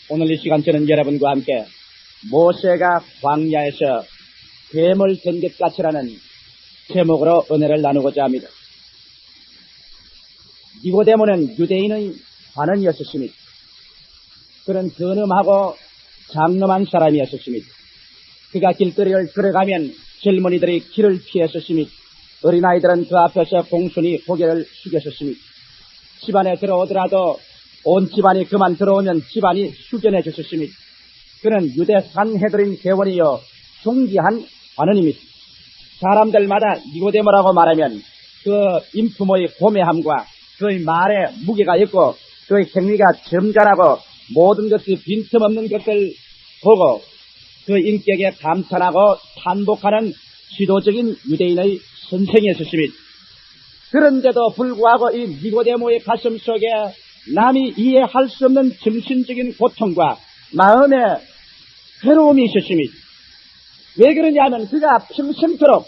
오늘 이 시간 저는 여러분과 함께 모세가 광야에서 뱀을 든 것 같이라는 제목으로 은혜를 나누고자 합니다. 니고데모는 유대인의 관원이었습니다. 그는 근엄하고 장엄한 사람이었습니다. 그가 길거리를 걸어가면 젊은이들이 길을 피했습니다. 어린아이들은 그 앞에서 공손히 고개를 숙였습니다. 집안에 들어오더라도 온 집안이 그만 들어오면 집안이 숙연해 졌습니다. 그는 유대 산헤드린 회원이요 존귀한 관원입니다. 사람들마다 니고데모라고 말하면 그 인품의 고매함과 그의 말에 무게가 있고 그의 행위가 점잖하고 모든 것이 빈틈없는 것을 보고 그 인격에 감탄하고 탄복하는 지도적인 유대인의 선생이었습니다. 그런데도 불구하고 이 니고데모의 가슴 속에 남이 이해할 수 없는 정신적인 고통과 마음의 괴로움이 있었습니다. 왜 그러냐면 그가 평생토록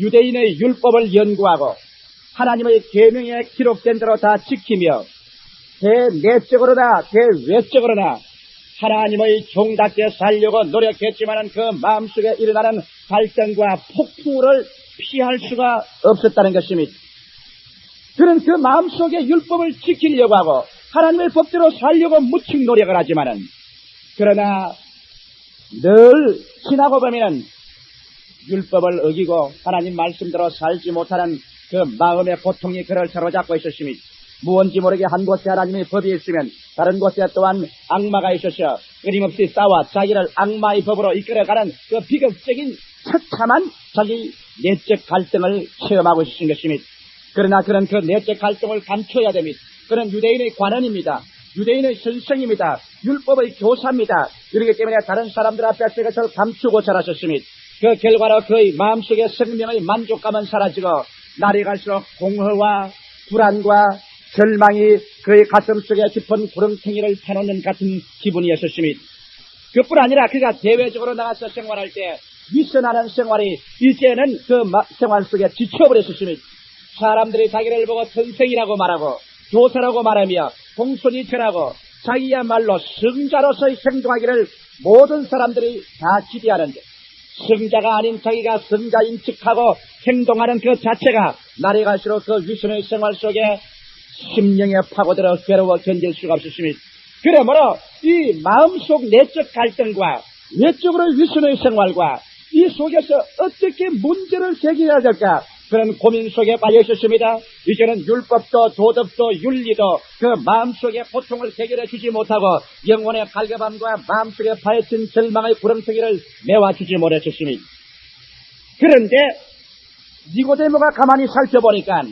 유대인의 율법을 연구하고 하나님의 계명에 기록된 대로 다 지키며 대내적으로나 대외적으로나 하나님의 종답게 살려고 노력했지만 그 마음속에 일어나는 갈등과 폭풍을 피할 수가 없었다는 것입니다. 그는 그 마음속에 율법을 지키려고 하고 하나님의 법대로 살려고 무척 노력을 하지만은 그러나 늘 지나고 보면 율법을 어기고 하나님 말씀대로 살지 못하는 그 마음의 고통이 그를 사로잡고 있었습니다. 무언지 모르게 한 곳에 하나님의 법이 있으면 다른 곳에 또한 악마가 있어서 끊임없이 싸워 자기를 악마의 법으로 이끌어가는 그 비극적인 처참한 자기 내적 갈등을 체험하고 있으신 것입니다. 그러나 그는 그 내적 갈등을 감춰야 됩니다. 그는 유대인의 관원입니다. 유대인의 선생입니다. 율법의 교사입니다. 그렇기 때문에 다른 사람들 앞에서 그것을 감추고 자라셨습니다. 그 결과로 그의 마음속에 생명의 만족감은 사라지고 날이 갈수록 공허와 불안과 절망이 그의 가슴속에 깊은 구렁텅이를 파놓는 같은 기분이었습니다. 그뿐 아니라 그가 대외적으로 나가서 생활할 때 윗선하는 생활이 이제는 그 생활 속에 지쳐버렸습니다. 사람들이 자기를 보고 선생이라고 말하고 교사라고 말하며 공손히 전하고 자기야말로 성자로서의 행동하기를 모든 사람들이 다 기대하는데 성자가 아닌 자기가 성자인 척하고 행동하는 그 자체가 날이 갈수록 그 위선의 생활 속에 심령에 파고들어 괴로워 견딜 수가 없었습니다. 그러므로 이 마음속 내적 갈등과 외적으로의 위선의 생활과 이 속에서 어떻게 문제를 해결해야 될까 그런 고민 속에 빠져 있었습니다. 이제는 율법도 도덕도 윤리도 그 마음속의 고통을 해결해 주지 못하고 영혼의 갈급함과 마음속에 파헤친 절망의 구렁텅이를 메워주지 못했습니다. 그런데 니고데모가 가만히 살펴보니까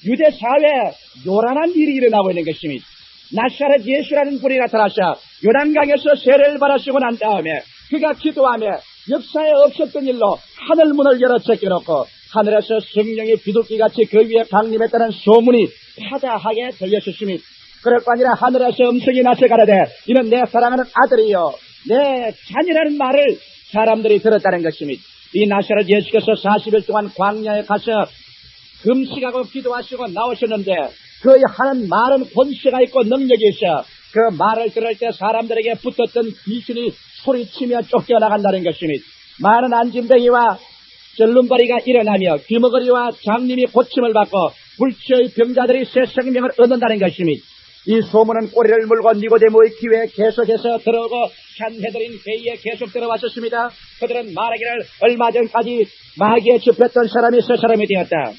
유대 사회에 요란한 일이 일어나고 있는 것입니다. 나사렛 예수라는 분이 나타나서 요단강에서 세례를 받으시고 난 다음에 그가 기도하며 역사에 없었던 일로 하늘문을 열어 제껴놓고 하늘에서 성령의 비둘기같이 그 위에 강림했다는 소문이 파다하게 들렸습니다. 그럴 뿐 아니라 하늘에서 음성이 나서 가라되 이는 내 사랑하는 아들이요 내 자녀라는 말을 사람들이 들었다는 것입니다. 이 나사렛 예수께서 40일 동안 광야에 가서 금식하고 기도하시고 나오셨는데 그의 하는 말은 권세가 있고 능력이 있어 그 말을 들을 때 사람들에게 붙었던 귀신이 소리치며 쫓겨나간다는 것입니다. 많은 안진뱅이와 절름발이가 일어나며 귀머거리와 장님이 고침을 받고 불치의 병자들이 새 생명을 얻는다는 것입니다. 이 소문은 꼬리를 물고 니고데모의 귀에 계속해서 들어오고 산헤드린 회의에 계속 들어왔었습니다. 그들은 말하기를 얼마 전까지 마귀에 짚혔던 사람이 새 사람이 되었다.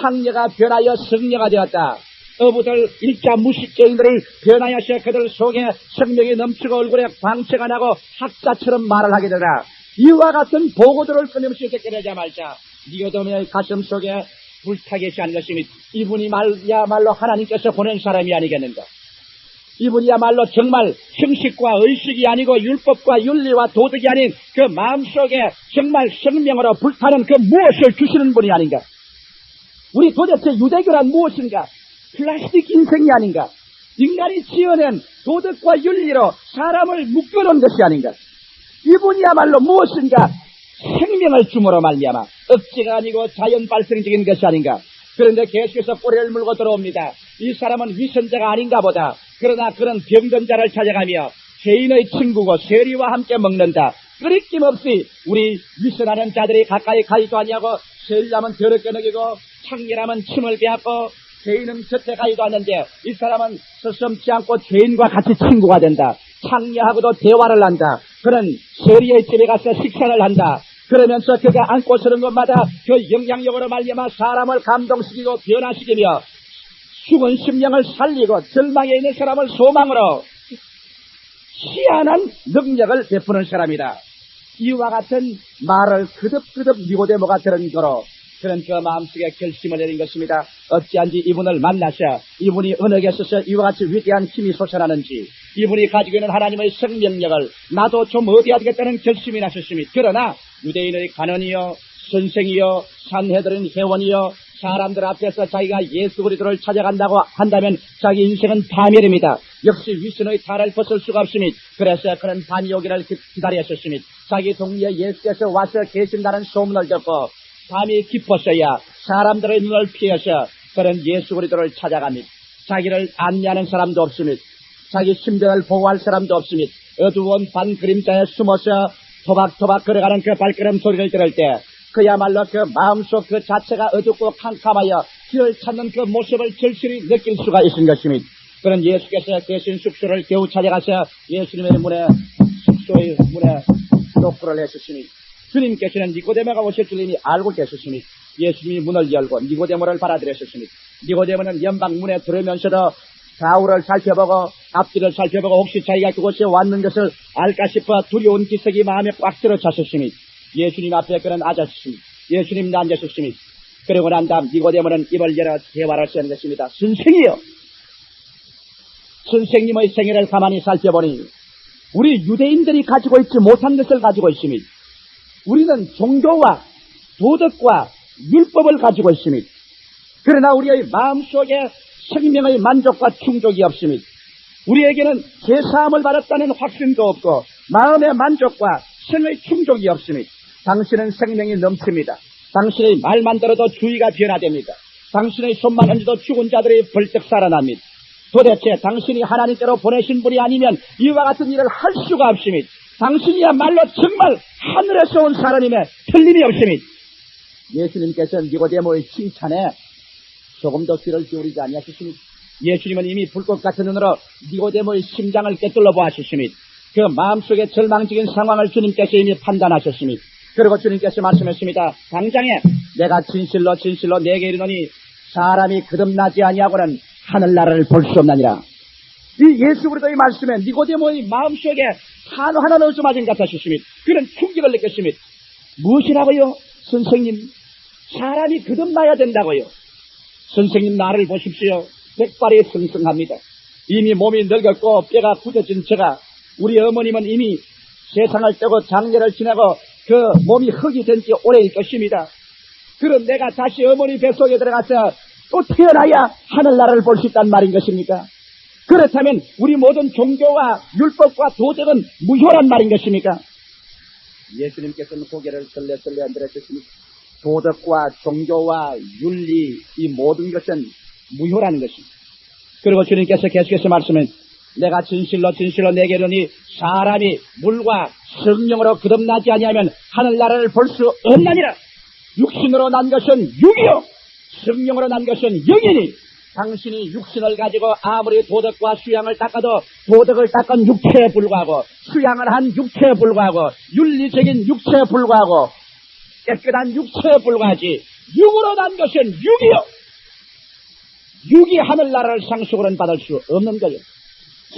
창녀가 변하여 성녀가 되었다. 어부들 일자 무식죄인들이 변하여서 그들 속에 생명이 넘치고 얼굴에 광채가 나고 학자처럼 말을 하게 되다. 이와 같은 보고들을 끊임없이 듣게되자마자 니고데모의 가슴 속에 불타게시 하는 것입니다. 이분이 말야말로 하나님께서 보낸 사람이 아니겠는가. 이분이야말로 정말 형식과 의식이 아니고 율법과 윤리와 도덕이 아닌 그 마음속에 정말 생명으로 불타는 그 무엇을 주시는 분이 아닌가. 우리 도대체 유대교란 무엇인가? 플라스틱 인생이 아닌가? 인간이 지어낸 도덕과 윤리로 사람을 묶어놓은 것이 아닌가? 이분이야말로 무엇인가? 생명을 줌으로 말미암아 억지가 아니고 자연 발생적인 것이 아닌가? 그런데 계속해서 꼬리를 물고 들어옵니다. 이 사람은 위선자가 아닌가 보다. 그러나 그런 병든 자를 찾아가며 죄인의 친구고 세리와 함께 먹는다. 끊임낌 없이 우리 위선하는 자들이 가까이 가지도 아니하고 세리라면 더럽게 먹이고 창녀라면 침을 빼앗고 죄인은 곁에 가지도 않는데 이 사람은 서슴지 않고 죄인과 같이 친구가 된다. 창녀하고도 대화를 한다. 그는 세리의 집에 가서 식사를 한다. 그러면서 그가 안고 서는 것마다 그 영향력으로 말미암아 사람을 감동시키고 변화시키며 죽은 심령을 살리고 절망에 있는 사람을 소망으로 희한한 능력을 베푸는 사람이다. 이와 같은 말을 그득그득 니고데모가 들은 거로 그는 그 마음속에 결심을 내린 것입니다. 어찌한지 이분을 만나서 이분이 언어에 있어서 이와 같이 위대한 힘이 솟아나는지 이분이 가지고 있는 하나님의 생명력을 나도 좀 얻어야 되겠다는 결심이 나셨습니다. 그러나 유대인의 간언이요 선생이요 산헤드린 회원이요 사람들 앞에서 자기가 예수 그리스도를 찾아간다고 한다면 자기 인생은 파멸입니다. 역시 위선의 탈을 벗을 수가 없습니다. 그래서 그는 밤이 오기를 기다렸었습니다. 자기 동리에 예수께서 와서 계신다는 소문을 듣고 밤이 깊었어야 사람들의 눈을 피해서 그는 예수 그리스도를 찾아갑니다. 자기를 안내하는 사람도 없습니다. 자기 심정을 보호할 사람도 없습니다. 어두운 반 그림자에 숨어서 토박토박 걸어가는 그 발걸음 소리를 들을 때 그야말로 그 마음속 그 자체가 어둡고 캄캄하여 길을 찾는 그 모습을 절실히 느낄 수가 있는 것입니다. 그런 예수께서 계신 숙소를 겨우 찾아가서 예수님의 숙소의 문에 노크를 했었습니다. 주님께서는 니고데모가 오실 줄 이미 알고 계셨습니다. 예수님이 문을 열고 니고데모를 받아들였습니다. 니고데모는 연방 문에 들어오면서도 좌우를 살펴보고 앞뒤를 살펴보고 혹시 자기가 그곳에 왔는 것을 알까 싶어 두려운 기색이 마음에 꽉 들어찼었습니다. 예수님 앞에 그는 앉았습니다. 예수님 앉으셨습니다. 그리고 난 다음 니고데모는 입을 열어 대화를 시작한 것입니다. 선생이요, 선생님의 생애를 가만히 살펴보니 우리 유대인들이 가지고 있지 못한 것을 가지고 있습니다. 우리는 종교와 도덕과 율법을 가지고 있습니다. 그러나 우리의 마음속에 생명의 만족과 충족이 없습니다. 우리에게는 제사함을 받았다는 확신도 없고 마음의 만족과 생의 충족이 없습니다. 당신은 생명이 넘칩니다. 당신의 말만 들어도 주의가 변화됩니다. 당신의 손만 얹어도 죽은 자들이 벌떡 살아납니다. 도대체 당신이 하나님께로 보내신 분이 아니면 이와 같은 일을 할 수가 없습니다. 당신이야말로 정말 하늘에서 온 사람임에 틀림이 없습니다. 예수님께서는 니고데모의 칭찬에 조금도 귀를 기울이지 아니하셨습니다. 예수님은 이미 불꽃 같은 눈으로 니고데모의 심장을 꿰뚫어 보았습니다. 그 마음속의 절망적인 상황을 주님께서 이미 판단하셨습니다. 그리고 주님께서 말씀했습니다. 당장에 내가 진실로 진실로 내게 이르노니 사람이 거듭나지 아니하고는 하늘나라를 볼 수 없나니라. 이 예수 그리스도의 말씀에 니고데모의 마음속에 한우 하나 넣어서 맞은 것 같았습니다. 그는 충격을 느꼈습니다. 무엇이라고요? 선생님, 사람이 거듭나야 된다고요. 선생님, 나를 보십시오. 백발이 성성합니다. 이미 몸이 늙었고 뼈가 굳어진 제가, 우리 어머님은 이미 세상을 떠고 장례를 지나고 그 몸이 흙이 된 지 오래일 것입니다. 그럼 내가 다시 어머니 뱃속에 들어가서 또 태어나야 하늘나라를 볼 수 있단 말인 것입니까? 그렇다면 우리 모든 종교와 율법과 도덕은 무효란 말인 것입니까? 예수님께서는 고개를 설레설레 흔들었습니다. 도덕과 종교와 윤리, 이 모든 것은 무효라는 것입니다. 그리고 주님께서 계속해서 말씀은 내가 진실로 진실로 내게 이르니 사람이 물과 성령으로 거듭나지 아니하면 하늘나라를 볼 수 없나니라. 육신으로 난 것은 육이요 성령으로 난 것은 영이니 당신이 육신을 가지고 아무리 도덕과 수양을 닦아도 도덕을 닦은 육체에 불과하고 수양을 한 육체에 불과하고 윤리적인 육체에 불과하고 깨끗한 육체에 불과하지 육으로 난 것은 육이요 육이 하늘나라를 상속으로는 받을 수 없는 거요.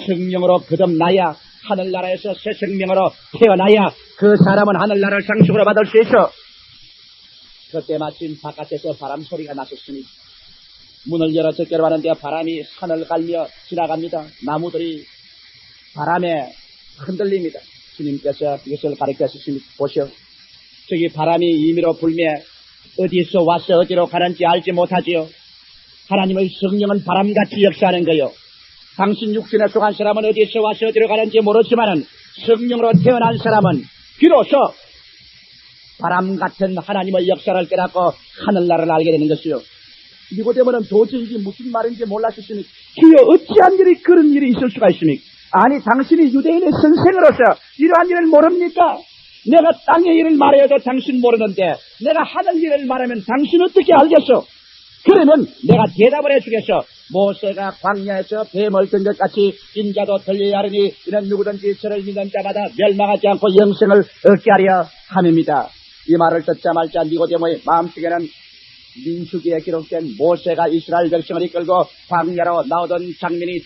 성령으로 거듭나야 하늘나라에서 새 생명으로 태어나야 그 사람은 하늘나라를 상속으로 받을 수 있어. 그때 마침 바깥에서 바람 소리가 났었습니다. 문을 열어 적게로 하는데 바람이 산을 갈며 지나갑니다. 나무들이 바람에 흔들립니다. 주님께서 이것을 가르치셨습니다. 보시오. 저기 바람이 임의로 불며 어디서 와서 어디로 가는지 알지 못하지요. 하나님의 성령은 바람같이 역사하는 거요. 당신 육신에 속한 사람은 어디서 와서 어디로 가는지 모르지만은 성령으로 태어난 사람은 비로소 바람 같은 하나님의 역사를 깨닫고 하늘나라를 알게 되는 것이요. 니고데모는 도저히 이게 무슨 말인지 몰랐으시니 주여 어찌한 일이 그런 일이 있을 수가 있습니까? 아니 당신이 유대인의 선생으로서 이러한 일을 모릅니까? 내가 땅의 일을 말해도 당신 모르는데 내가 하늘 일을 말하면 당신 어떻게 알겠어? 그러면 내가 대답을 해주겠어. 모세가 광야에서 뱀을 든 것 같이 인자도 들려야 하리니 이는 누구든지 저를 믿는 자마다 멸망하지 않고 영생을 얻게 하려 함입니다. 이 말을 듣자마자 니고데모의 마음속에는 민수기에 기록된 모세가 이스라엘 백성을 이끌고 광야로 나오던 장면이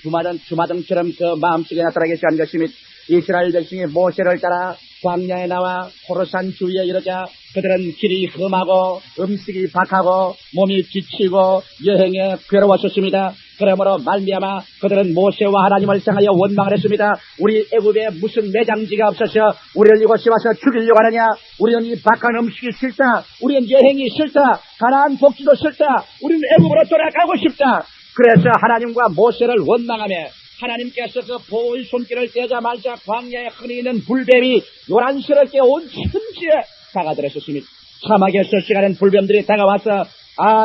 주마등처럼 그 마음속에 나타나게 시한 것입니다. 이스라엘 백성이 모세를 따라 광야에 나와 호르산 주위에 이르자 그들은 길이 험하고 음식이 박하고 몸이 지치고 여행에 괴로웠었습니다. 그러므로 말미암아 그들은 모세와 하나님을 향하여 원망을 했습니다. 우리 애굽에 무슨 매장지가 없어서 우리를 이곳에 와서 죽이려고 하느냐? 우리는 이 박한 음식이 싫다. 우리는 여행이 싫다. 가나안 복지도 싫다. 우리는 애굽으로 돌아가고 싶다. 그래서 하나님과 모세를 원망하며 하나님께서 그 보호의 손길을 떼자마자 광야에 흔히 있는 불뱀이 요란스럽게 온 천지에 다가들었습니다. 사막에 서식하는 불뱀들이 다가와서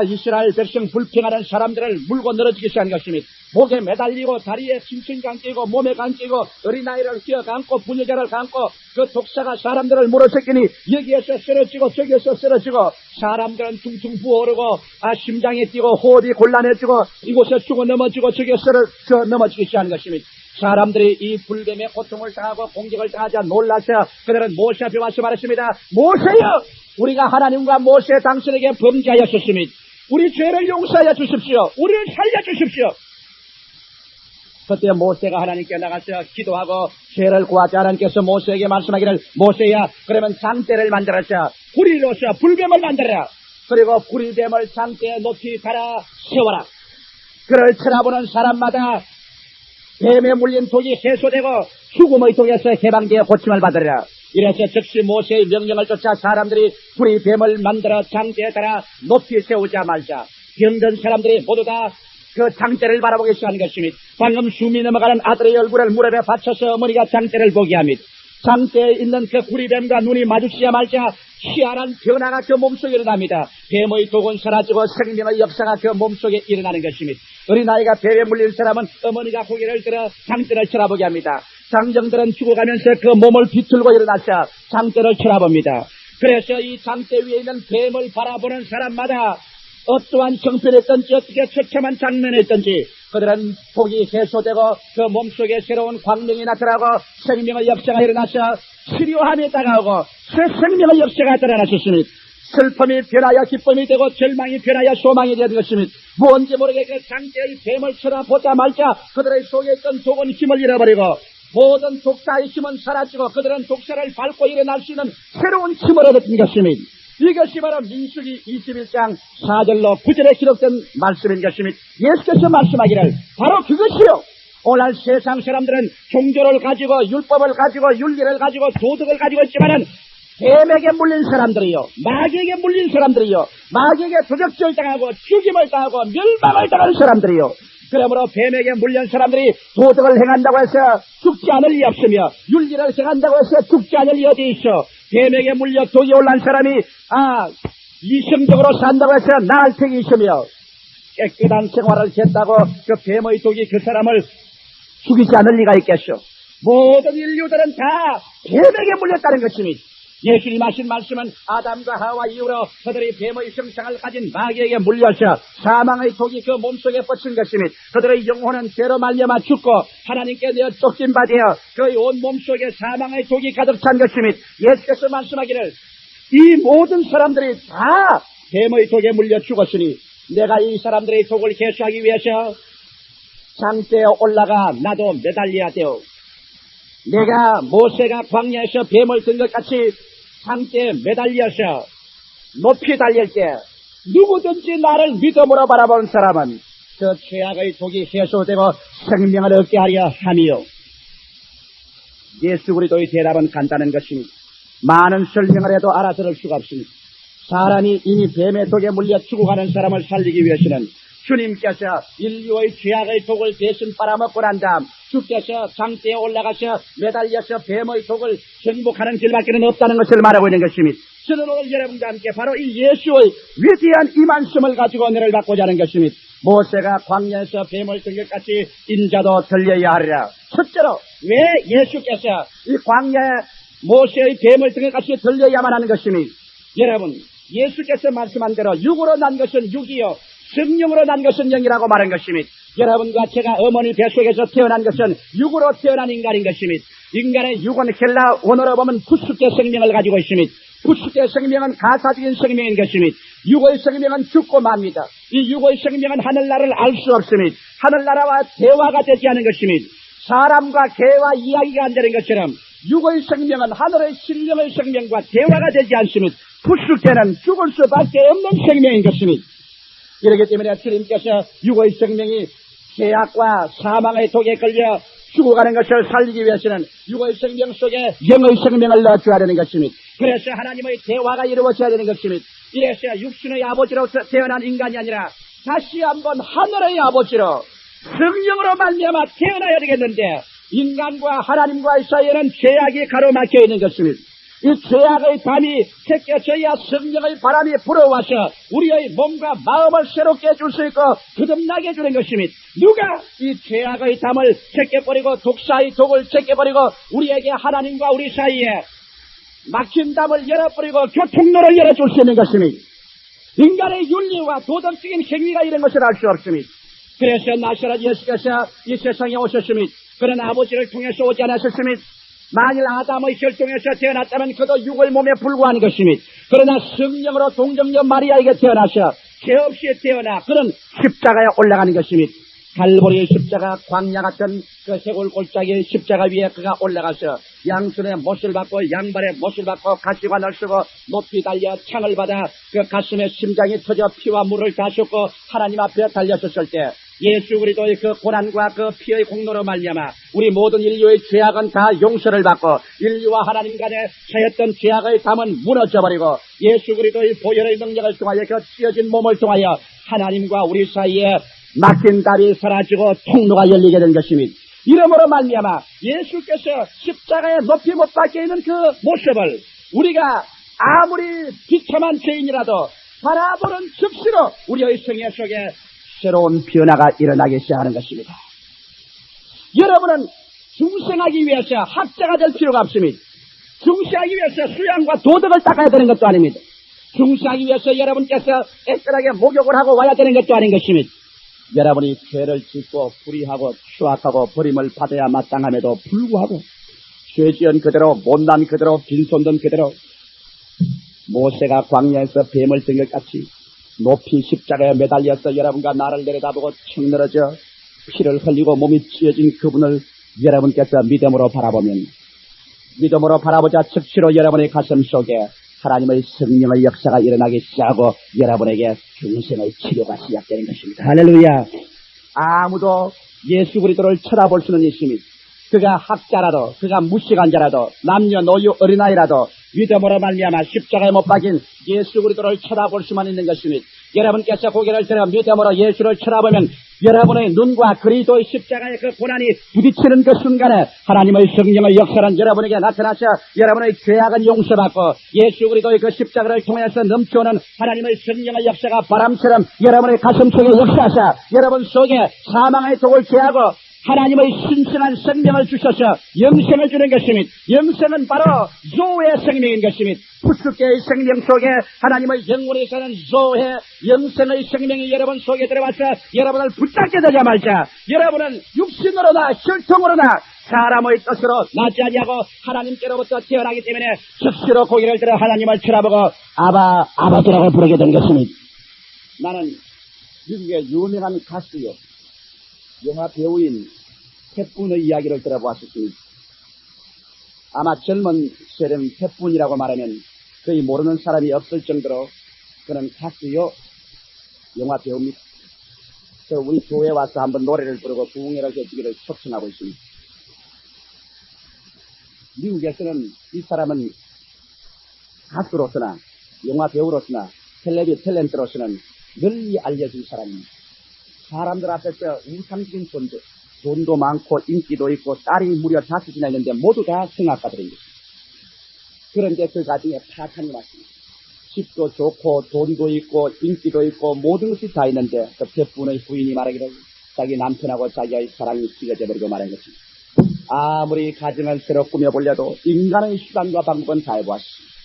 이스라엘 백성 불평하는 사람들을 물고 늘어지기 시작한 것입니다. 목에 매달리고 다리에 칭칭 감기고 몸에 감기고 어린아이를 끼어 감고 부녀자를 감고 그 독사가 사람들을 물어새끼니 여기에서 쓰러지고 저기에서 쓰러지고 사람들은 퉁퉁 부어오르고 심장이 뛰고 호흡이 곤란해지고 이곳에 죽어 넘어지고 저기에 쓰러져 넘어지기 시작한 것입니다. 사람들이 이 불뱀의 고통을 당하고 공격을 당하자 놀라서 그들은 모세 앞에 와서 말했습니다. 모세여! 우리가 하나님과 모세 당신에게 범죄하였습니다. 우리 죄를 용서하여 주십시오. 우리를 살려주십시오. 그때 모세가 하나님께 나가서 기도하고 죄를 구하자 하나님께서 모세에게 말씀하기를 모세야 그러면 장대를 만들어서 구리로서 불뱀을 만들어라. 그리고 구리뱀을 장대에 높이 달아 세워라. 그를 쳐다보는 사람마다 뱀에 물린 독이 해소되고 죽음의 독에서 해방되어 고침을 받으리라. 이래서 즉시 모세의 명령을 쫓아 사람들이 불이 뱀을 만들어 장대에 달아 높이 세우자마자 병든 사람들이 모두 다 그 장대를 바라보기 시작한 것입니다. 방금 숨이 넘어가는 아들의 얼굴을 무릎에 받쳐서 어머니가 장대를 보게 합니다. 장대에 있는 그 구리뱀과 눈이 마주치자마자 희한한 변화가 그 몸속에 일어납니다. 뱀의 독은 사라지고 생명의 역사가 그 몸속에 일어나는 것입니다. 어린아이가 뱀에 물린 사람은 어머니가 고개를 들어 장대를 쳐다보게 합니다. 장정들은 죽어가면서 그 몸을 비틀고 일어나서 장대를 쳐다봅니다. 그래서 이 장대 위에 있는 뱀을 바라보는 사람마다 어떠한 형편이었든지 어떻게 처참한 장면이었든지 그들은 독이 해소되고 그 몸속에 새로운 광명이 나타나고 생명의 역사가 일어나서 치료함이 다가오고 새 생명의 역사가 드러났습니다. 슬픔이 변하여 기쁨이 되고 절망이 변하여 소망이 되는 것입니다. 뭔지 모르게 그 장대의 뱀을 쳐다보자 말자 그들의 속에 있던 독은 힘을 잃어버리고 모든 독사의 힘은 사라지고 그들은 독사를 밟고 일어날 수 있는 새로운 힘을 얻은 것입니다. 이것이 바로 민수기 21장 4절로 9절에 기록된 말씀인 것입니다. 예수께서 말씀하기를 바로 그것이요. 오늘 세상 사람들은 종교를 가지고 율법을 가지고 윤리를 가지고 도덕을 가지고 있지만은 뱀에게 물린 사람들이요, 마귀에게 물린 사람들이요, 마귀에게 도적질 당하고 죽임을 당하고 멸망을 당하는 사람들이요. 그러므로 뱀에게 물린 사람들이 도덕을 행한다고 해서 죽지 않을 리 없으며 윤리를 행한다고 해서 죽지 않을 리 어디 있어. 뱀에게 물려 독이 올란 사람이 이성적으로 산다고 해서 나을 택이 있으며 깨끗한 생활을 했다고 그 뱀의 독이 그 사람을 죽이지 않을 리가 있겠소. 모든 인류들은 다 뱀에게 물렸다는 것입니다. 예수님 하신 말씀은 아담과 하와 이후로 그들이 뱀의 형상을 가진 마귀에게 물려서 사망의 독이 그 몸속에 뻗친 것입니다. 그들의 영혼은 죄로 말미암아 죽고 하나님께 내어 쫓긴 바 되어 그의 온 몸속에 사망의 독이 가득 찬 것입니다. 예수께서 말씀하기를 이 모든 사람들이 다 뱀의 독에 물려 죽었으니 내가 이 사람들의 독을 해소하기 위해서 장대에 올라가 나도 매달려야 돼요. 내가 모세가 광야에서 뱀을 든 것 같이 장대에 매달려서 높이 달릴 때 누구든지 나를 믿음으로 바라보는 사람은 그 죄악의 독이 해소되고 생명을 얻게 하려 함이요. 예수 그리스도의 대답은 간단한 것입니다. 많은 설명을 해도 알아들을 수가 없습니다. 사람이 이미 뱀의 독에 물려 죽어가는 사람을 살리기 위해서는 주님께서 인류의 죄악의 독을 대신 빨아먹고 난 다음 주께서 장대에 올라가서 매달려서 뱀의 독을 정복하는 길밖에는 없다는 것을 말하고 있는 것입니다. 저는 오늘 여러분과 함께 바로 이 예수의 위대한 이 말씀을 가지고 은혜를 받고자 하는 것입니다. 모세가 광야에서 뱀을 들것 같이 인자도 들려야 하리라. 첫째로 왜 예수께서 이 광야에 모세의 뱀을 등에 같이 들려야만 하는 것입니다. 여러분, 예수께서 말씀한 대로 육으로 난 것은 육이요 성령으로 난 것은 영이라고 말한 것입니다. 여러분과 제가 어머니 뱃속에서 태어난 것은 육으로 태어난 인간인 것입니다. 인간의 육은 헬라 원어로 보면 부수의 생명을 가지고 있습니다. 부수의 생명은 가사적인 생명인 것입니다. 육의 생명은 죽고 맙니다. 이 육의 생명은 하늘나라를 알 수 없습니다. 하늘나라와 대화가 되지 않은 것입니다. 사람과 개와 이야기가 안 되는 것처럼 육의 생명은 하늘의 신령의 생명과 대화가 되지 않습니다. 부수께는 죽을 수밖에 없는 생명인 것입니다. 이렇기 때문에 주님께서 육의 생명이 죄악과 사망의 독에 걸려 죽어가는 것을 살리기 위해서는 육의 생명 속에 영의 생명을 넣어줘야 되는 것입니다. 그래서 하나님의 대화가 이루어져야 되는 것입니다. 이래서 육신의 아버지로 태어난 인간이 아니라 다시 한번 하늘의 아버지로 성령으로 말미암아 태어나야 되겠는데 인간과 하나님과의 사이에는 죄악이 가로막혀 있는 것입니다. 이 죄악의 담이 새겨져야 성령의 바람이 불어와서 우리의 몸과 마음을 새롭게 해줄 수 있고 거듭나게 해주는 것입니다. 누가 이 죄악의 담을 제껴버리고 독사의 독을 제껴버리고 우리에게 하나님과 우리 사이에 막힌 담을 열어버리고 교통로를 열어줄 수 있는 것입니다. 인간의 윤리와 도덕적인 행위가 이런 것을 알 수 없습니다. 그래서 나사렛 예수께서 이 세상에 오셨습니다. 그런 아버지를 통해서 오지 않았었습니다. 만일 아담의 혈통에서 태어났다면 그도 육의 몸에 불과한 것입니다. 그러나 성령으로 동정녀 마리아에게 태어나서 죄 없이 태어나 그는 십자가에 올라가는 것입니다. 갈보리의 십자가, 광야 같은 그 세골 골짜기의 십자가 위에 그가 올라가서 양손에 못을 받고 양발에 못을 받고 가시관을 쓰고 높이 달려 창을 받아 그 가슴에 심장이 터져 피와 물을 다 쏟고 하나님 앞에 달렸었을 때 예수 그리스도의 그 고난과 그 피의 공로로 말미암아 우리 모든 인류의 죄악은 다 용서를 받고 인류와 하나님 간에 차였던 죄악의 담은 무너져버리고 예수 그리스도의 보혈의 능력을 통하여 그 찢어진 몸을 통하여 하나님과 우리 사이에 막힌 답이 사라지고 통로가 열리게 된 것입니다. 이러므로 말미암아 예수께서 십자가에 높이 못 박혀 있는 그 모습을 우리가 아무리 비참한 죄인이라도 바라보는 즉시로 우리의 생애 속에 새로운 변화가 일어나기 시작하는 것입니다. 여러분은 중생하기 위해서 학자가 될 필요가 없습니다. 중생하기 위해서 수양과 도덕을 닦아야 되는 것도 아닙니다. 중생하기 위해서 여러분께서 애절하게 목욕을 하고 와야 되는 것도 아닌 것입니다. 여러분이 죄를 짓고 불의하고 추악하고 버림을 받아야 마땅함에도 불구하고 죄지은 그대로 못난 그대로 빈손든 그대로 모세가 광야에서 뱀을 든 것 같이 높이 십자가에 매달려서 여러분과 나를 내려다보고 청 늘어져 피를 흘리고 몸이 찢어진 그분을 여러분께서 믿음으로 바라보자 즉시로 여러분의 가슴 속에 하나님의 성령의 역사가 일어나기 시작하고 여러분에게 중생의 치료가 시작되는 것입니다. 할렐루야. 아무도 예수 그리스도를 쳐다볼 수는 있습니다. 그가 학자라도 그가 무식한 자라도 남녀노유 어린아이라도 믿음으로 말미암아 십자가에 못 박인 예수 그리스도를 쳐다볼 수만 있는 것입니다. 여러분께서 고개를 들어 믿음으로 예수를 쳐다보면 여러분의 눈과 그리스도의 십자가의 그 고난이 부딪히는 그 순간에 하나님의 성령의 역사는 여러분에게 나타나서 여러분의 죄악은 용서받고 예수 그리스도의 그 십자가를 통해서 넘쳐오는 하나님의 성령의 역사가 바람처럼 여러분의 가슴 속에 역사하사 여러분 속에 사망의 독을 제하고 하나님의 신선한 생명을 주셔서 영생을 주는 것입니다. 영생은 바로 조의 생명인 것입니다. 푸스케의 생명 속에 하나님의 영원히 사는 조의 영생의 생명이 여러분 속에 들어와서 여러분을 붙잡게 되자 말자 여러분은 육신으로나 혈통으로나 사람의 뜻으로 나지 아니하고 하나님께로부터 태어나기 때문에 즉시로 고개를 들어 하나님을 쳐다보고 아버지라고 부르게 된 것입니다. 나는 미국의 유명한 가수요 영화 배우인 태뿐의 이야기를 들어보았습니다. 아마 젊은 세대는 태뿐이라고 말하면 거의 모르는 사람이 없을 정도로 그는 가수요 영화 배우입니다. 그래서 우리 교회에 와서 한번 노래를 부르고 부흥회를 해주기를 초청하고 있습니다. 미국에서는 이 사람은 가수로서나 영화 배우로서나 텔레비 탤런트로서는 널리 알려진 사람입니다. 사람들 앞에서 우상적인 존재, 돈도 많고 인기도 있고 딸이 무려 5이나 있는데 모두 다 성악가들인 것입니다. 그런데 그 가정에 파탄이 났습니다. 집도 좋고 돈도 있고 인기도 있고 모든 것이 다 있는데 그 벽분의 부인이 말하기를 자기 남편하고 자기의 사랑이 찢어져 버리고 말한 것입니다. 아무리 가정을 새로 꾸며보려도 인간의 수단과 방법은 다 해보았습니다.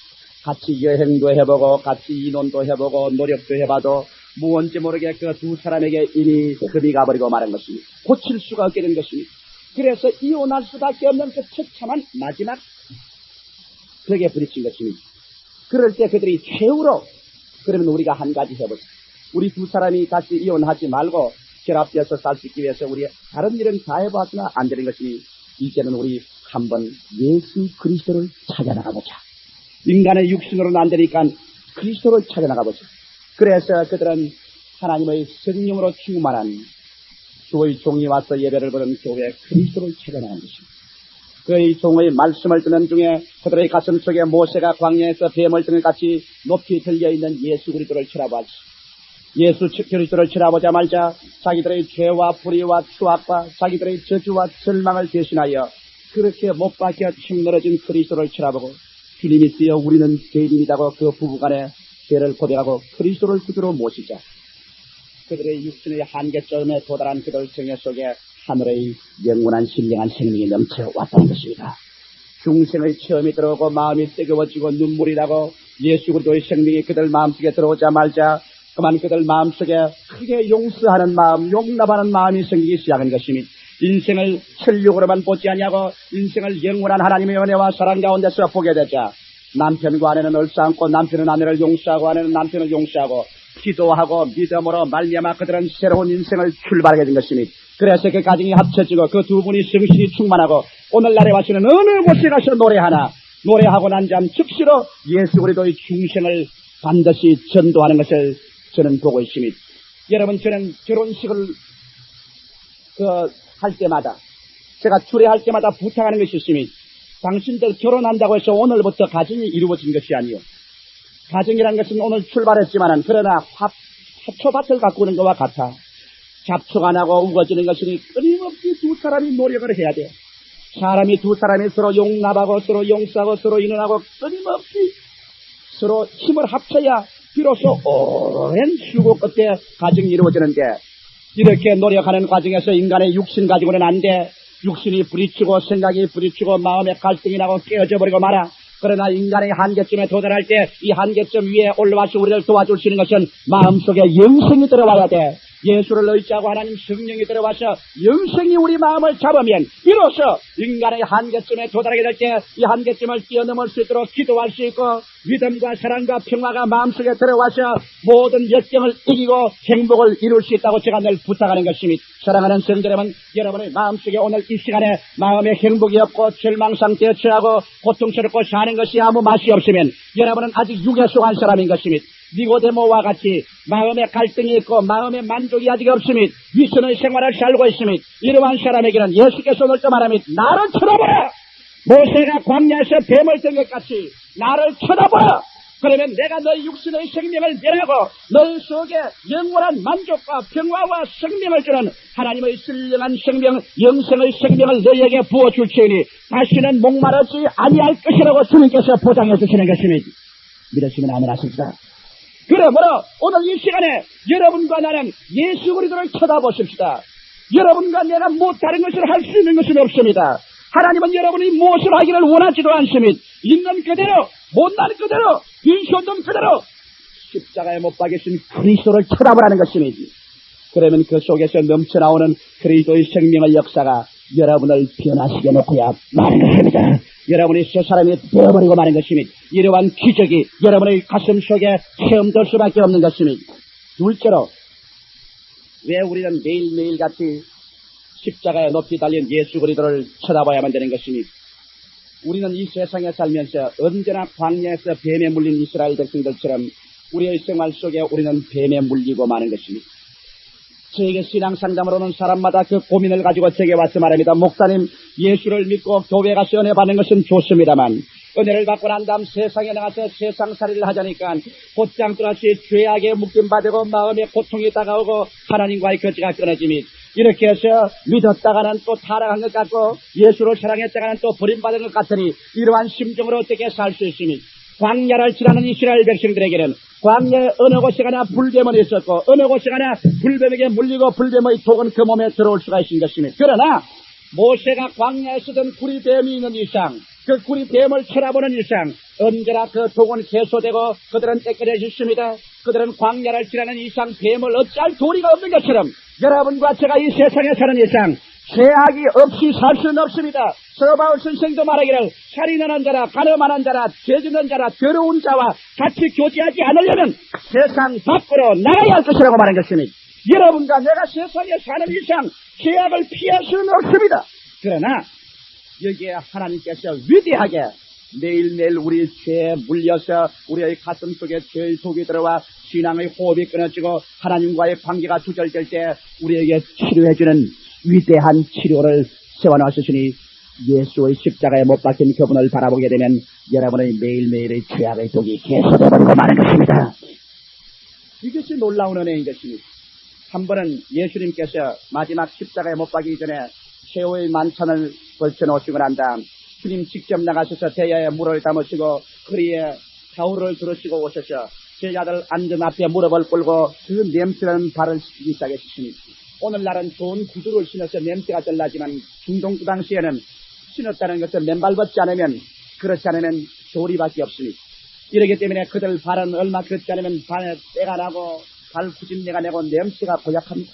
같이 여행도 해보고 같이 인혼도 해보고 노력도 해봐도 무언지 모르게 그 두 사람에게 이미 금이 가버리고 말한 것입니다. 고칠 수가 없게 된 것입니다. 그래서 이혼할 수밖에 없는 그 처참한 마지막 벽에 부딪힌 것입니다. 그럴 때 그들이 최후로 그러면 우리가 한 가지 해보자. 우리 두 사람이 다시 이혼하지 말고 결합되어서 살 수 있기 위해서 우리 다른 일은 다 해봤으나 안 되는 것이니 이제는 우리 한번 예수 그리스도를 찾아나가보자. 인간의 육신으로는 안 되니까 그리스도를 찾아나가보자. 그래서 그들은 하나님의 성령으로 충만한 주의 종이 와서 예배를 보는 교회 그리스도를 찾아나간 것입니다. 그의 종의 말씀을 듣는 중에 그들의 가슴 속에 모세가 광야에서 뱀을 등을 같이 높이 들려있는 예수 그리스도를 쳐다보았지. 예수 그리스도를 쳐다보자 말자 자기들의 죄와 불의와 추악과 자기들의 저주와 절망을 대신하여 그렇게 못 박혀 힘들어진 그리스도를 쳐다보고 주님이 쓰여 우리는 죄인이라고 그 부부간에 죄를 고백하고 그리스도를 구주로 모시자. 그들의 육신의 한계점에 도달한 그들 정예 속에 하늘의 영원한 신령한 생명이 넘쳐왔다는 것입니다. 중생의 체험이 들어오고 마음이 뜨거워지고 눈물이 나고 예수 그리스도의 생명이 그들 마음속에 들어오자 말자 그만 그들 마음속에 크게 용서하는 마음, 용납하는 마음이 생기기 시작한 것입니다. 인생을 혈육으로만 보지 아니하고 인생을 영원한 하나님의 은혜와 사랑 가운데서 보게 되자 남편과 아내는 얼싸안고 남편은 아내를 용서하고 아내는 남편을 용서하고 기도하고 믿음으로 말미암아 그들은 새로운 인생을 출발하게 된 것입니다. 그래서 그 가정이 합쳐지고 그 두 분이 성신이 충만하고 오늘날에 와서는 어느 곳에 가서 노래하고 난 잠 즉시로 예수 그리스도의 중생을 반드시 전도하는 것을 저는 보고 있습니다. 여러분 저는 결혼식을 할 때마다 제가 주례할 때마다 부탁하는 것이 있습니다. 당신들 결혼한다고 해서 오늘부터 가정이 이루어진 것이 아니요. 가정이란 것은 오늘 출발했지만은 그러나 화초밭을 가꾸는 것과 같아. 잡초가 안 하고 우거지는 것이니 끊임없이 두 사람이 노력을 해야 돼. 사람이 두 사람이 서로 용납하고 서로 용서하고 서로 인원하고 끊임없이 서로 힘을 합쳐야 비로소 오랜 수고 끝에 가정이 이루어지는데 이렇게 노력하는 과정에서 인간의 육신 가지고는 안 돼. 육신이 부딪히고 생각이 부딪히고 마음의 갈등이 나고 깨어져 버리고 말아. 그러나 인간의 한계점에 도달할 때 이 한계점 위에 올라와서 우리를 도와줄 수 있는 것은 마음속에 영생이 들어와야 돼. 예수를 의지하고 하나님 성령이 들어와서 영생이 우리 마음을 잡으면 비로소 인간의 한계점에 도달하게 될 때 이 한계점을 뛰어넘을 수 있도록 기도할 수 있고 믿음과 사랑과 평화가 마음속에 들어와서 모든 역경을 이기고 행복을 이룰 수 있다고 제가 늘 부탁하는 것입니다. 사랑하는 성도 여러분, 여러분의 마음속에 오늘 이 시간에 마음의 행복이 없고 절망 상태에 처하고 고통스럽고 사는 것이 아무 맛이 없으면 여러분은 아직 육에 속한 사람인 것입니다. 니고데모와 같이 마음의 갈등이 있고 마음의 만족이 아직 없으면 위선의 생활을 살고 있으면 이러한 사람에게는 예수께서 오늘 또 말합니다. 나를 쳐다보라. 모세가 광야에서 뱀을 든 것 같이 나를 쳐다보라. 그러면 내가 너희 육신의 생명을 멸하고 너희 속에 영원한 만족과 평화와 생명을 주는 하나님의 신령한 생명, 영생의 생명을 너희에게 부어줄 테니 다시는 목마르지 아니할 것이라고 주님께서 보장해 주시는 것입니다. 믿으시면 아멘 하십시다. 그러므로 오늘 이 시간에 여러분과 나는 예수 그리스도를 쳐다보십시다. 여러분과 내가 다른 것을 할 수 있는 것은 없습니다. 하나님은 여러분이 무엇을 하기를 원하지도 않습니다. 있는 그대로, 못난 그대로, 빈손돈 그대로 십자가에 못 박이신 그리스도를 쳐다보라는 것입니다. 그러면 그 속에서 넘쳐나오는 그리스도의 생명의 역사가 여러분을 변화시켜 놓고야 마는 것입니다. 여러분이 새 사람이 되어버리고 마는 것입니다. 이러한 기적이 여러분의 가슴 속에 체험될 수밖에 없는 것입니다. 둘째로 왜 우리는 매일매일 같이 십자가에 높이 달린 예수 그리스도를 쳐다봐야만 되는 것입니다. 우리는 이 세상에 살면서 언제나 광야에서 뱀에 물린 이스라엘 백성들처럼 우리의 생활 속에 우리는 뱀에 물리고 마는 것입니다. 저에게 신앙 상담을 오는 사람마다 그 고민을 가지고 제게 와서 말합니다. 목사님, 예수를 믿고 교회 가서 은혜 받는 것은 좋습니다만 은혜를 받고 난 다음 세상에 나가서 세상살이를 하자니까 곧장 또다시 죄악에 묶임받고 마음에 고통이 다가오고 하나님과의 교제가 끊어짐이 이렇게 해서 믿었다가는 또 타락한 것 같고 예수를 사랑했다가는 또 버림받은 것 같으니 이러한 심정으로 어떻게 살 수 있으니 광야를 지나는 이스라엘 백성들에게는 광야의 어느 곳에 가나 불뱀은 있었고 어느 곳에 가나 불뱀에게 물리고 불뱀의 독은 그 몸에 들어올 수가 있는 것입니다. 그러나 모세가 광야에 쓰던 구리뱀이 있는 이상 그 구리뱀을 쳐다보는 이상 언제나 그 독은 해소되고 그들은 떼껴내셨습니다. 그들은 광야를 지나는 이상 뱀을 어찌할 도리가 없는 것처럼 여러분과 제가 이 세상에 사는 이상 죄악이 없이 살 수는 없습니다. 서바울 선생도 말하기를 살인하는 자라 가늠하는 자라 죄짓는 자라 더러운 자와 같이 교제하지 않으려면 세상 밖으로 나가야 할 것이라고 말한 것입니다. 여러분과 내가 세상에 사는 이상 죄악을 피할 수는 없습니다. 그러나 여기에 하나님께서 위대하게 매일매일 우리 죄에 물려서 우리의 가슴 속에 죄의 독이 들어와 신앙의 호흡이 끊어지고 하나님과의 관계가 두절될 때 우리에게 치료해주는 위대한 치료를 세워놓으시니 예수의 십자가에 못 박힌 그분을 바라보게 되면 여러분의 매일매일의 죄악의 독이 개소되어버리고 마는 것입니다. 이것이 놀라운 은혜인 것입니다. 한 번은 예수님께서 마지막 십자가에 못 박이기 전에 최후의 만찬을 걸쳐놓으시고 난 다음 주님 직접 나가셔서 대야에 물을 담으시고 허리에 타올을 들으시고 오셔서 제자들 앉은 앞에 무릎을 꿇고 그 냄새나는 발을 씻기 시작했습니다. 오늘날은 좋은 구두를 신어서 냄새가 덜 나지만 중동 그 당시에는 신었다는 것은 맨발 벗지 않으면 그렇지 않으면 조리밖에 없습니다. 이러기 때문에 그들 발은 얼마 그렇지 않으면 발에 때가 나고 발 후진내가 내고 냄새가 고약합니다.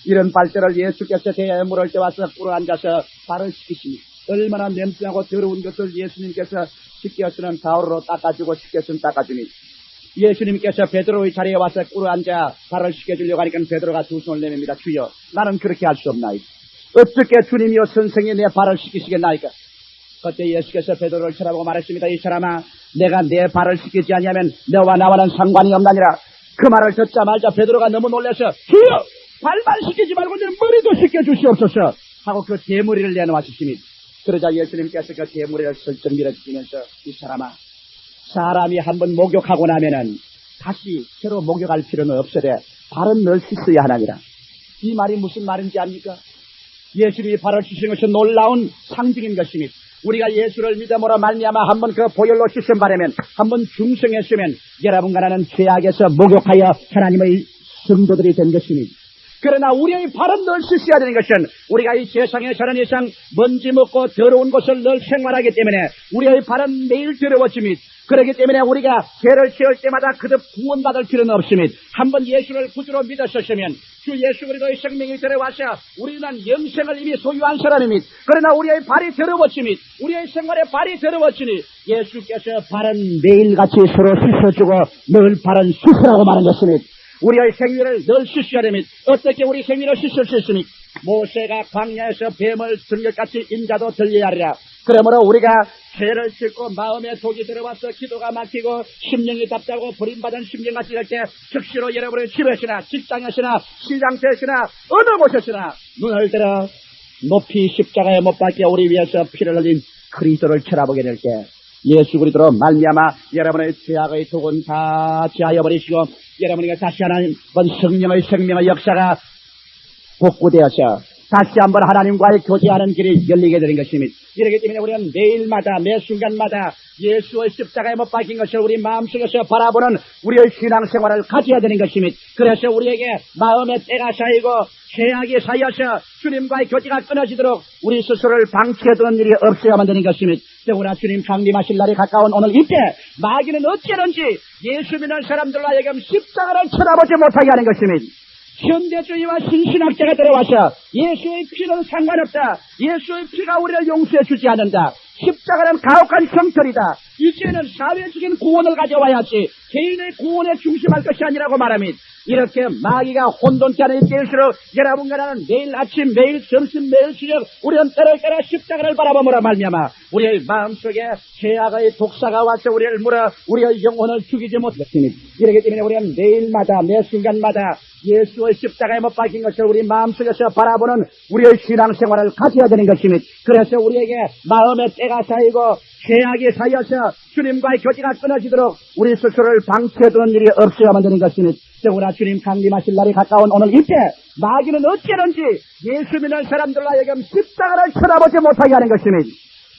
이런 발들을 예수께서 대야에 물을 때 와서 꿇어 앉아서 발을 씻기십니다. 얼마나 냄새나고 더러운 것을 예수님께서 씻게 쓰는 타올로 닦아주고 씻게 쓰는 닦아주니 예수님께서 베드로의 자리에 와서 꿇어 앉아 발을 씻겨주려고 하니까 베드로가 두 손을 내밉니다. 주여 나는 그렇게 할 수 없나이까. 어떻게 주님이여 선생이 내 발을 씻기시겠나이까. 그때 예수께서 베드로를 쳐다보고 말했습니다. 이 사람아 내가 내 발을 씻기지 아니하면 너와 나와는 상관이 없나니라. 그 말을 듣자마자 베드로가 너무 놀라서 주여 발만 씻기지 말고 내 머리도 씻겨주시옵소서 하고 그 대머리를 내놓으셨습니다. 그러자 예수님께서 그 대머리를 슬쩍 밀어주시면서 이 사람아 사람이 한번 목욕하고 나면은 다시 새로 목욕할 필요는 없으되 발은 늘 씻어야 하나니라. 이 말이 무슨 말인지 압니까? 예수님이 발을 씻은 것은 놀라운 상징인 것입니다. 우리가 예수를 믿음으로 말미암아 한번 그 보혈로 씻음 바라면 한번 중생했으면 여러분과 나는 죄악에서 목욕하여 하나님의 성도들이 된 것입니다. 그러나 우리의 발은 늘 씻어야 되는 것은 우리가 이 세상에 사는 이상 먼지 먹고 더러운 곳을 늘 생활하기 때문에 우리의 발은 매일 더러워집니다. 그렇기 때문에 우리가 죄를 지을 때마다 그듭 구원받을 필요는 없습니다. 한번 예수를 구주로 믿었었으면 주 예수 그리스도의 생명이 들어와서 우리는 영생을 이미 소유한 사람입니다. 그러나 우리의 발이 더러워집니다. 우리의 생활에 발이 더러워지니 예수께서 발은 매일같이 서로 씻어주고 늘 발은 씻으라고 말한 것입니다. 우리의 생명을 늘 씻어야 됩니다. 어떻게 우리 생명을 씻을 수 있습니까? 모세가 광야에서 뱀을 든 것같이 인자도 들려야 하리라. 그러므로 우리가 죄를 짓고 마음에 독이 들어와서 기도가 막히고 심령이 답답하고 버림받은 심령같이 될 때 즉시로 여러분의 집에서나 직장에서나 시장터에서나 어느 곳에서나 눈을 들어 높이 십자가에 못 박혀 우리 위해서 피를 흘린 그리스도를 쳐다보게 될 때 예수 그리스도로 말미암아 여러분의 죄악의 독은 다 제하여 버리시고 여러분에게 다시 한번 성령의 생명의 역사가 복구되어서 다시 한번 하나님과의 교제하는 길이 열리게 되는 것입니다. 이렇기 때문에 우리는 매일마다 매 순간마다 예수의 십자가에 못 박힌 것을 우리 마음속에서 바라보는 우리의 신앙생활을 가져야 되는 것입니다. 그래서 우리에게 마음의 때가 쌓이고 죄악이 쌓여서 주님과의 교제가 끊어지도록 우리 스스로를 방치해두는 일이 없어야만 되는 것입니다. 더구나 주님 강림하실 날이 가까운 오늘 이때 마귀는 어찌하는지 예수 믿는 사람들로 하여금 십자가를 쳐다보지 못하게 하는 것입니다. 현대주의와 신신학자가 들어와서 예수의 피는 상관없다. 예수의 피가 우리를 용서해 주지 않는다. 십자가는 가혹한 성철이다. 이제는 사회적인 구원을 가져와야지 개인의 구원에 중심할 것이 아니라고 말합니다. 이렇게 마귀가 혼돈케 하는 일일수록 여러분과 나는 매일 아침 매일 점심 매일 저녁 우리는 때를 따라 십자가를 바라보므로 말미암아 우리의 마음속에 죄악의 독사가 와서 우리를 물어 우리의 영혼을 죽이지 못했습니다. 이렇기 때문에 우리는 매일마다 매 순간마다 예수의 십자가에 못 박힌 것을 우리 마음속에서 바라보는 우리의 신앙생활을 가져야 되는 것입니다. 그래서 우리에게 마음의 때가 쌓이고 죄악이 쌓여서 주님과의 교제가 끊어지도록 우리 스스로를 방치해두는 일이 없어야만 되는 것입니다. 더구나 주님 강림하실 날이 가까운 오늘 이때 마귀는 어찌하는지 예수 믿는 사람들로 하여금 십자가를 쳐다보지 못하게 하는 것입니다.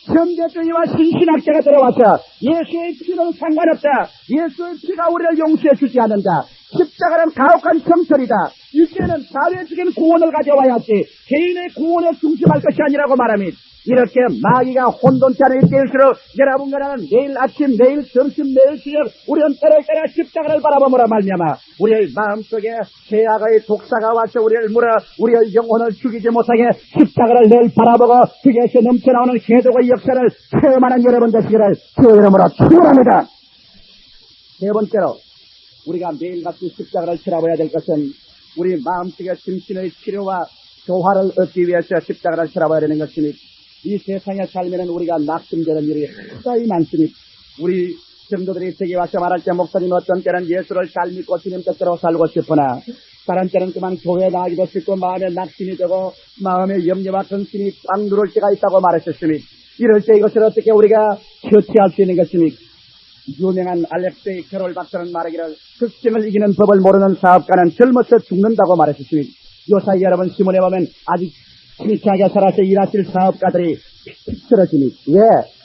현대주의와 신신학자가 들어와서 예수의 피는 상관없다. 예수의 피가 우리를 용서해 주지 않는다. 십자가는 가혹한 성철이다. 이제는 사회적인 구원을 가져와야지 개인의 구원에 중심할 것이 아니라고 말합니다. 이렇게 마귀가 혼돈치 않을 때일수록 여러분과 나는 내일 아침, 내일 점심, 내일 저녁 우리는 때를 따라 십자가를 바라보므로 말미암아 우리의 마음속에 죄악의 독사가 와서 우리를 물어 우리의 영혼을 죽이지 못하게 십자가를 늘 바라보고 그게서 넘쳐나오는 해독의 역사를 체험하는 여러분 되시기를 주의 이름으로 축원합니다. 세 번째로 우리가 매일같이 십자가를 쳐다봐야 될 것은 우리 마음속에 정신의 치료와 조화를 얻기 위해서 십자가를 쳐다봐야 되는 것입니다. 이 세상의 삶에는 우리가 낙심되는 일이 크다이 많습니다. 우리 성도들이 저기 와서 말할 때 목사님 어떤 때는 예수를 잘 믿고 주님 뜻대로 살고 싶으나 다른 때는 그만 교회 나가기도 싫고 마음에 낙심이 되고 마음에 염려와 근심이 꽉 누를 때가 있다고 말했었습니다. 이럴 때 이것을 어떻게 우리가 처치할 수 있는 것입니까? 유명한 알렉세이 캐롤 박사는 말하기를 극심을 이기는 법을 모르는 사업가는 젊어서 죽는다고 말했었습니다. 요사이 여러분 신문에 보면 아직 힘차게 살아서 일하실 사업가들이 픽픽 쓰러집니다. 왜?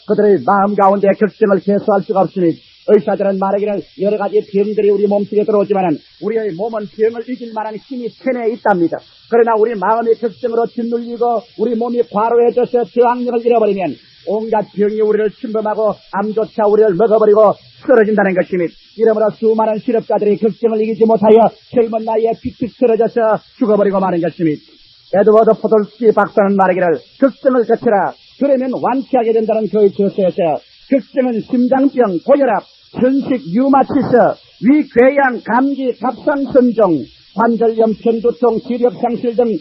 그들의 마음 가운데 결정을 개수할 수가 없습니다. 의사들은 말하기를 여러 가지 병들이 우리 몸속에 들어오지만은 우리의 몸은 병을 이길 만한 힘이 체내에 있답니다. 그러나 우리 마음의 결정으로 짓눌리고 우리 몸이 과로해져서 저항력을 잃어버리면 온갖 병이 우리를 침범하고 암조차 우리를 먹어버리고 쓰러진다는 것입니다. 이러므로 수많은 실업자들이 결정을 이기지 못하여 젊은 나이에 픽픽 쓰러져서 죽어버리고 마는 것입니다. 에드워드 포돌스키 박사는 말하기를 걱정을 거쳐라. 그러면 완쾌하게 된다는 그의 저서에서 걱정은 심장병, 고혈압, 현식, 류마티스, 위궤양, 감기, 갑상선종, 관절염, 편두통, 지력상실 등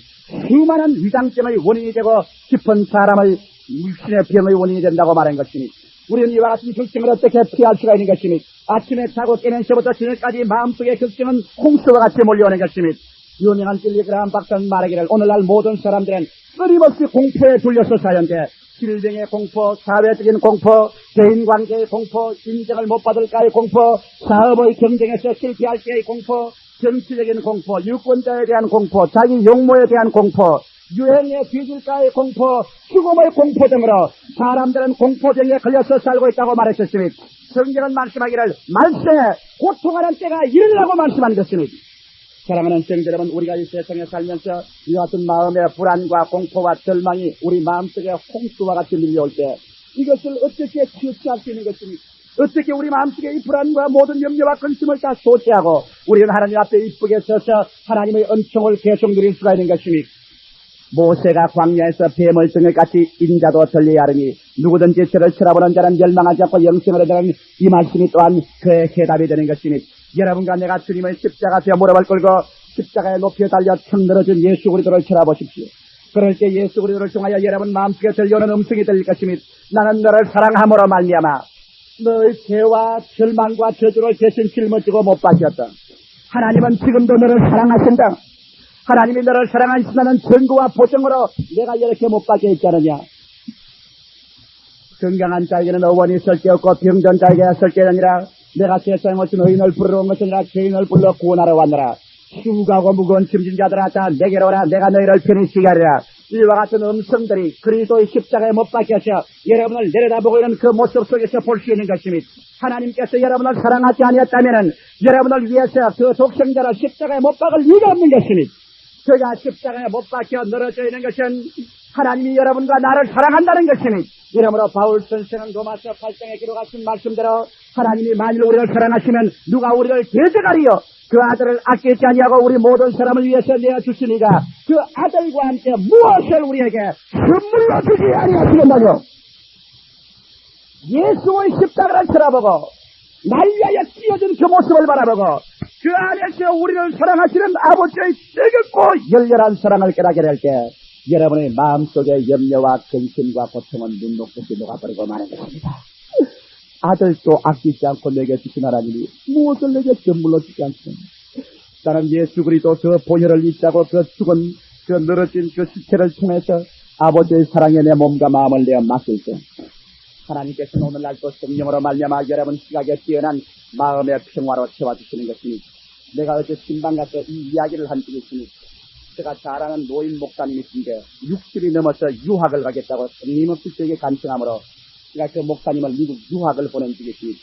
수많은 위장병의 원인이 되고 깊은 사람의 육신의 병의 원인이 된다고 말한 것입니다. 우리는 이와 같은 걱정을 어떻게 피할 수가 있는 것입니까? 아침에 자고 깨면서부터 저녁까지 마음속에 걱정은 홍수와 같이 몰려오는 것입니다. 유명한 빌리 그라함 박사는 말하기를 오늘날 모든 사람들은 끊임없이 공포에 둘려서 사는데 질병의 공포, 사회적인 공포, 대인관계의 공포, 인정을 못 받을까의 공포, 사업의 경쟁에서 실패할 때의 공포, 정치적인 공포, 유권자에 대한 공포, 자기 용모에 대한 공포, 유행에 뒤질까의 공포, 죽음의 공포 등으로 사람들은 공포병에 걸려서 살고 있다고 말했었습니다. 성경은 말씀하기를 말세에 고통하는 때가 이르라고 말씀한 것입니다. 사랑하는 성도 여러분, 우리가 이 세상에 살면서 이 같은 마음의 불안과 공포와 절망이 우리 마음속에 홍수와 같이 밀려올 때 이것을 어떻게 치유할 수 있는 것입니까? 어떻게 우리 마음속에 이 불안과 모든 염려와 근심을 다 소지하고 우리는 하나님 앞에 이쁘게 서서 하나님의 은총을 계속 누릴 수가 있는 것입니까? 모세가 광야에서 뱀을 등에같이 인자도 들려야 하니 누구든지 저를 쳐다보는 자는 멸망하지 않고 영생을 얻으라는 이 말씀이 또한 그의 해답이 되는 것입니다. 여러분과 내가 주님의 십자가 되어 무릎을 꿇고 십자가에 높이 달려 턱 늘어진 예수 그리스도를 쳐다보십시오. 그럴 때 예수 그리스도를 통하여 여러분 마음속에 들려오는 음성이 들릴 것입니다. 나는 너를 사랑함으로 말미암아 너의 죄와 절망과 저주를 대신 짊어지고 못 박혔다. 하나님은 지금도 너를 사랑하신다. 하나님이 너를 사랑하신다는 증거와 보증으로 내가 이렇게 못 박혀 있지 않느냐. 건강한 자에게는 어원이 있을 게 없고 병든 자에게 있을 게 아니라 내가 세상에 오신 의인을 부르러 온 것이 아니라 죄인을 불러 구원하러 왔노라. 휴가고 무거운 짐진 자들아 다 내게로 오라. 내가 너희를 편히 쉬게 하리라. 이와 같은 음성들이 그리스도의 십자가에 못 박혀서 여러분을 내려다보고 있는 그 모습 속에서 볼 수 있는 것입니다. 하나님께서 여러분을 사랑하지 아니했다면 여러분을 위해서 그 독생자를 십자가에 못 박을 이유가 없는 것입니다. 그가 십자가에 못 박혀 늘어져 있는 것은 하나님이 여러분과 나를 사랑한다는 것입니다. 이러므로 바울 선생은 로마서 8장에 기록하신 말씀대로 하나님이 만일 우리를 사랑하시면 누가 우리를 대적하리요. 그 아들을 아끼지 아니하고 우리 모든 사람을 위해서 내어주시니가 그 아들과 함께 무엇을 우리에게 선물로 주지 아니하시겠나요. 예수의 십자가를 쳐다보고 날 위하여 찢어진 그 모습을 바라보고 그 안에서 우리를 사랑하시는 아버지의 뜨겁고 열렬한 사랑을 깨닫게 될 때 여러분의 마음속에 염려와 근심과 고통은 눈 녹듯이 녹아버리고 마는 것입니다. 아들도 아끼지 않고 내게 주신 하나님이 무엇을 내게 선물로 주지 않습니까? 나는 예수 그리스도 그 보혈을 입자고 그 죽은 그 늘어진 그 시체를 통해서 아버지의 사랑에 내 몸과 마음을 내어 맡길 때 하나님께서는 오늘날 또 성령으로 말미암아 여러분 시각에 뛰어난 마음의 평화로 채워주시는 것이니 내가 어제 신방 가서 이 이야기를 한 적이 있으니 제가 잘 아는 노인 목사님이 있는데 60이 넘어서 유학을 가겠다고 끊임없이 저에게 간청하므로 제가 그 목사님을 미국 유학을 보낸 적이 있습니다.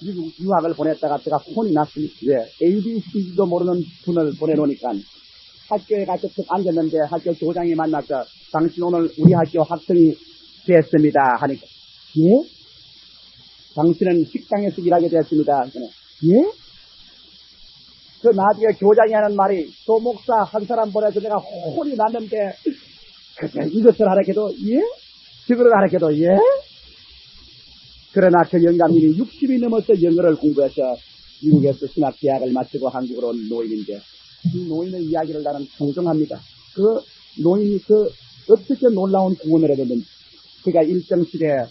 미국 유학을 보냈다가 제가 혼이 났습니다. 왜? ABC도 모르는 분을 보내놓으니까 학교에 가서 쭉 앉았는데 학교 교장이 만나서 당신 오늘 우리 학교 학생이 됐습니다 하니까 예? 당신은 식당에서 일하게 되었습니다. 예? 그 나중에 교장이 하는 말이 소목사 한 사람 보내서 내가 혼이 났는데 이것을 하라해도 예? 저거를 하라해도 예? 그러나 그 영감님이 60이 넘어서 영어를 공부해서 미국에서 신학대학을 마치고 한국으로 온 노인인데 이 노인의 이야기를 나는 존중합니다. 그 노인이 어떻게 놀라운 구원을 했는지 그가 일정 시대에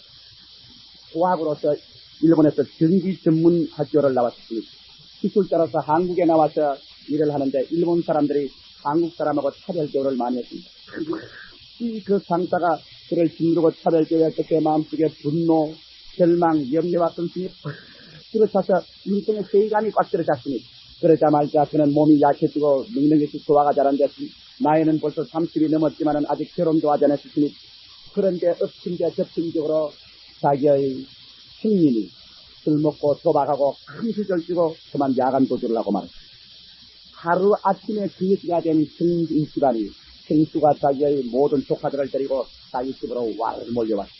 고학으로서 일본에서 전기 전문 학교를 나왔습니다. 기술자로서 한국에 나와서 일을 하는데 일본 사람들이 한국 사람하고 차별교육을 많이 했습니다. 그 상사가 그를 짓누르고 차별교육했을 때 마음속에 분노, 절망, 염려와 근심이 들어차서 인생의 세이감이 꽉 들어찼습니다. 그러자마자 그는 몸이 약해지고 맹명해서 소화가 잘 안 됐습니다. 나이는 벌써 30이 넘었지만 아직 결혼도 하지 않았습니다. 그런데 엎친데 접친적으로 자기의 형님이 술 먹고 도박하고 큰 수절 쥐고 그만 야간 도주를 하고 말았습니다. 하루 아침에 그지가 된 정인수간이 생수가 자기의 모든 조카들을 데리고 자기 집으로 몰려왔습니다.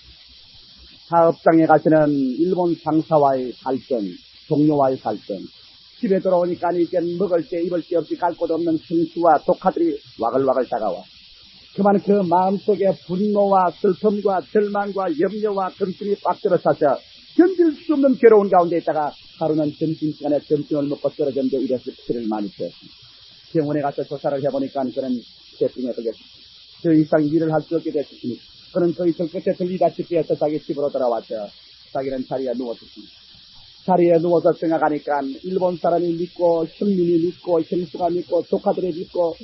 사업장에 가서는 일본 상사와의 갈등, 동료와의 갈등, 집에 돌아오니까 이제 먹을 때 입을 데 없이 갈 곳 없는 생수와 조카들이 와글와글 다가와. 그만 그 마음속에 분노와 슬픔과 절망과 염려와 근심이 꽉 들어차서 견딜 수 없는 괴로운 가운데 있다가 하루는 점심시간에 점심을 먹고 떨어졌는데 이래서 피를 많이 뺐습니다. 병원에 가서 조사를 해보니까 그는 폐병에 걸렸습니다. 더 이상 일을 할 수 없게 됐습니다. 그는 더 이상 끝에 들리다시피 해서 자기 집으로 돌아왔죠. 자기는 자리에 누웠습니다. 자리에 누워서 생각하니까 일본 사람이 믿고 형님이 믿고 형수가 믿고 조카들이 믿고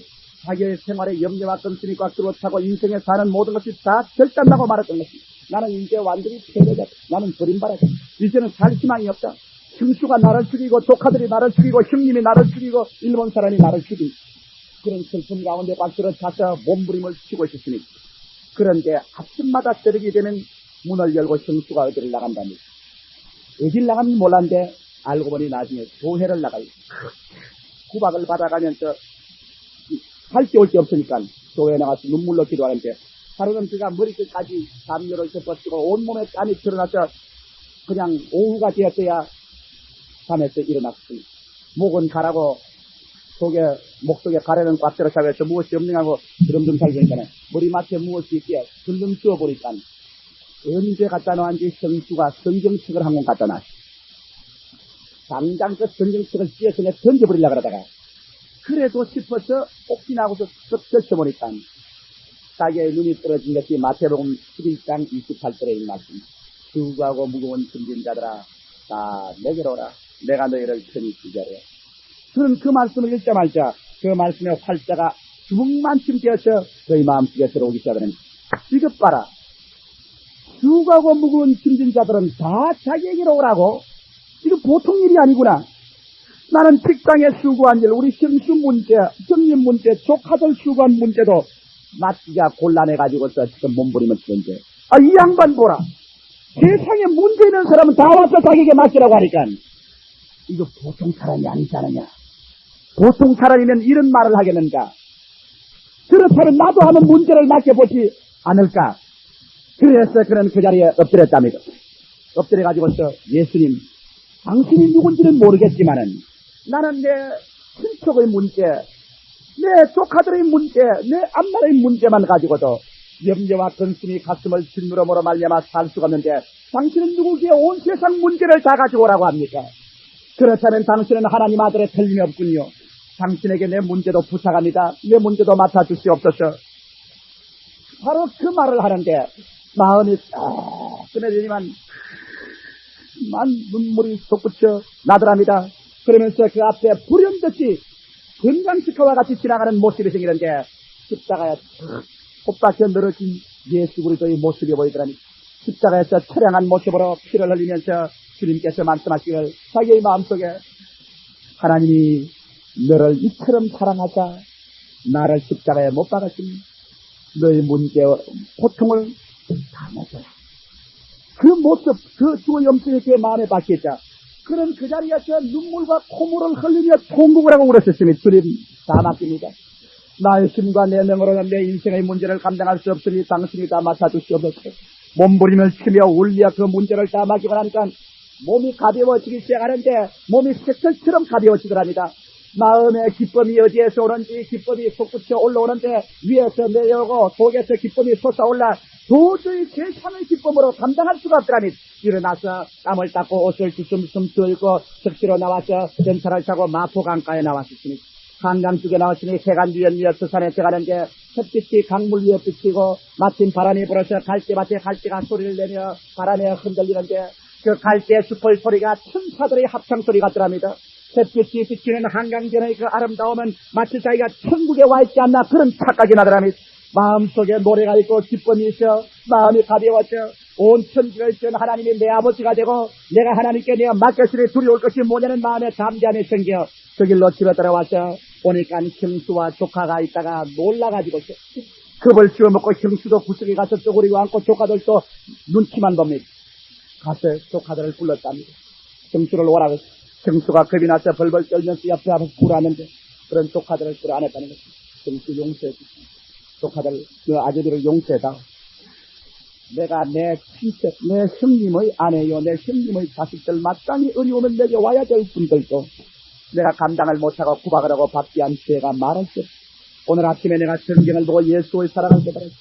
자기의 생활에 염려와 근심이 꽉 들어차고 인생에 사는 모든 것이 다 절단나고 말았던 것입니다. 나는 이제 완전히 패배다. 나는 버림받았다. 이제는 살 희망이 없다. 형수가 나를 죽이고 조카들이 나를 죽이고 형님이 나를 죽이고 일본 사람이 나를 죽인 그런 슬픔 가운데 꽉 들어차서 몸부림을 치고 있었습니다. 그런데 아침마다 저녁이 되면 문을 열고 형수가 어디를 나간답니다. 어딜 나가는지 몰랐는데 알고 보니 나중에 교회를 나가요. 구박을 받아가면서 할 게 올 게 없으니까 교회에 나가서 눈물로 기도하는데 하루는 그가 머리끝까지 담요를 덮어쓰고 온몸에 땀이 드러나서 그냥 오후가 되었어야 잠에서 일어났습니다. 목은 가라고 목 속에 가래는 꽉 들어차면서 무엇이 없느냐고 드럼좀 살펴니까 머리맡에 무엇이 있기에 들름 씌워보니까 언제 갖다 놓았는지 성수가 성경책을 한 권 갖다 놨어. 당장 그 성경책을 찢어서 내 던져버리려고 그러다가 그래도 싶어서 혹시나 하고서 쓱 펼쳐보니까 자기의 눈이 떨어진 것이 마태복음 11장 28절에 있는 말씀. 수고하고 무거운 짐진 자들아 다 내게로 오라. 내가 너희를 편히 지지하리라. 저는 그 말씀을 읽자마자 그 말씀의 활자가 주먹만큼 되어서 저희 마음속에 들어오기 시작하는 이것 봐라. 수고하고 무거운 짐진 자들은 다 자기에게로 오라고? 이거 보통 일이 아니구나. 나는 직장에 수고한 일, 우리 형수 문제, 형님 문제, 조카들 수고한 문제도 맡기가 곤란해가지고서 지금 몸부림을 치는데 이 양반 보라. 세상에 문제 있는 사람은 다 와서 자기에게 맡기라고 하니까 이거 보통 사람이 아니지 않느냐. 보통 사람이면 이런 말을 하겠는가. 그렇다면 나도 하는 문제를 맡겨보지 않을까. 그래서 그는 그 자리에 엎드렸답니다. 엎드려가지고서 예수님, 당신이 누군지는 모르겠지만은 나는 내 친척의 문제, 내 조카들의 문제, 내 앞나라의 문제만 가지고도 염려와 근심이 가슴을 짓누름으로 말미암아 살 수가 없는데 당신은 누구기에 온 세상 문제를 다 가지고 오라고 합니까? 그렇다면 당신은 하나님 아들의 틀림이 없군요. 당신에게 내 문제도 부탁합니다. 내 문제도 맡아주시옵소서. 바로 그 말을 하는데 마음이 끊어지지만 눈물이 솟구쳐 나더랍니다. 그러면서 그 앞에 불현듯이 건강식화와 같이 지나가는 모습이 생기는데 십자가에 콧박혀 늘어진 예수 그리스도의 모습이 보이더라니 십자가에서 처량한 모습으로 피를 흘리면서 주님께서 말씀하시기를 자기의 마음속에 하나님이 너를 이처럼 사랑하사 나를 십자가에 못 박았으니 너의 문제와 고통을 다 냈더라. 그 모습, 그 주의 염증이 그의 마음에 박혔자 그는 그 자리에서 눈물과 콧물을 흘리며 통곡을 하고 울었었으니 주님 다 맡깁니다. 나의 힘과 내 명으로는 내 인생의 문제를 감당할 수 없으니 당신이 다 맡아주시옵소서. 몸부림을 치며 울며 그 문제를 다 맡기고 나니까 몸이 가벼워지기 시작하는데 몸이 쇠철처럼 가벼워지더랍니다. 마음의 기쁨이 어디에서 오는지 기쁨이 솟구쳐 올라오는데 위에서 내려오고 속에서 기쁨이 솟아올라 도저히 세상의 기쁨으로 감당할 수가 없더라니 일어나서 땀을 닦고 옷을 주춤주춤 들고 적시로 나와서 전차를 타고 마포강가에 나왔습니다. 한강 쪽에 나왔으니 해가 뉘엿뉘엿 산에 들어가는데 햇빛이 강물 위에 비치고 마침 바람이 불어서 갈대밭에 갈대가 소리를 내며 바람에 흔들리는데 그 갈대 숲을 소리가 천사들의 합창 소리 같더랍니다. 햇빛이 비치는 한강변의 그 아름다움은 마치 자기가 천국에 와 있지 않나 그런 착각이 나더랍니다. 마음속에 노래가 있고 기쁨이 있어 마음이 가벼워져 온 천지를 지은 하나님이 내 아버지가 되고 내가 하나님께 내가 맡겼으니 두려울 것이 뭐냐는 마음에 담대함이 생겨 그 길로 집에 들어와서 보니까 형수와 조카가 있다가 놀라가지고 급을 씌워먹고 형수도 구석에 가서 쪼그리고 앉고 조카들도 눈치만 봅니다. 가서 조카들을 불렀답니다. 형수를 오라고 형수가 겁이 나서 벌벌 떨면서 옆에 앞에서 불하는데 그런 조카들을 불안했다는 것입니다. 형수 용서해 주십니다. 조카들 그 아저씨를 용서해다. 내가 내 친척, 내 형님의 아내요, 내 형님의 자식들 마땅히 어려우면 내게 와야 될 분들도 내가 감당을 못하고 구박을 하고 받지 않은 죄가 말할 수 없어. 오늘 아침에 내가 성경을 보고 예수의 사랑을 깨달았어.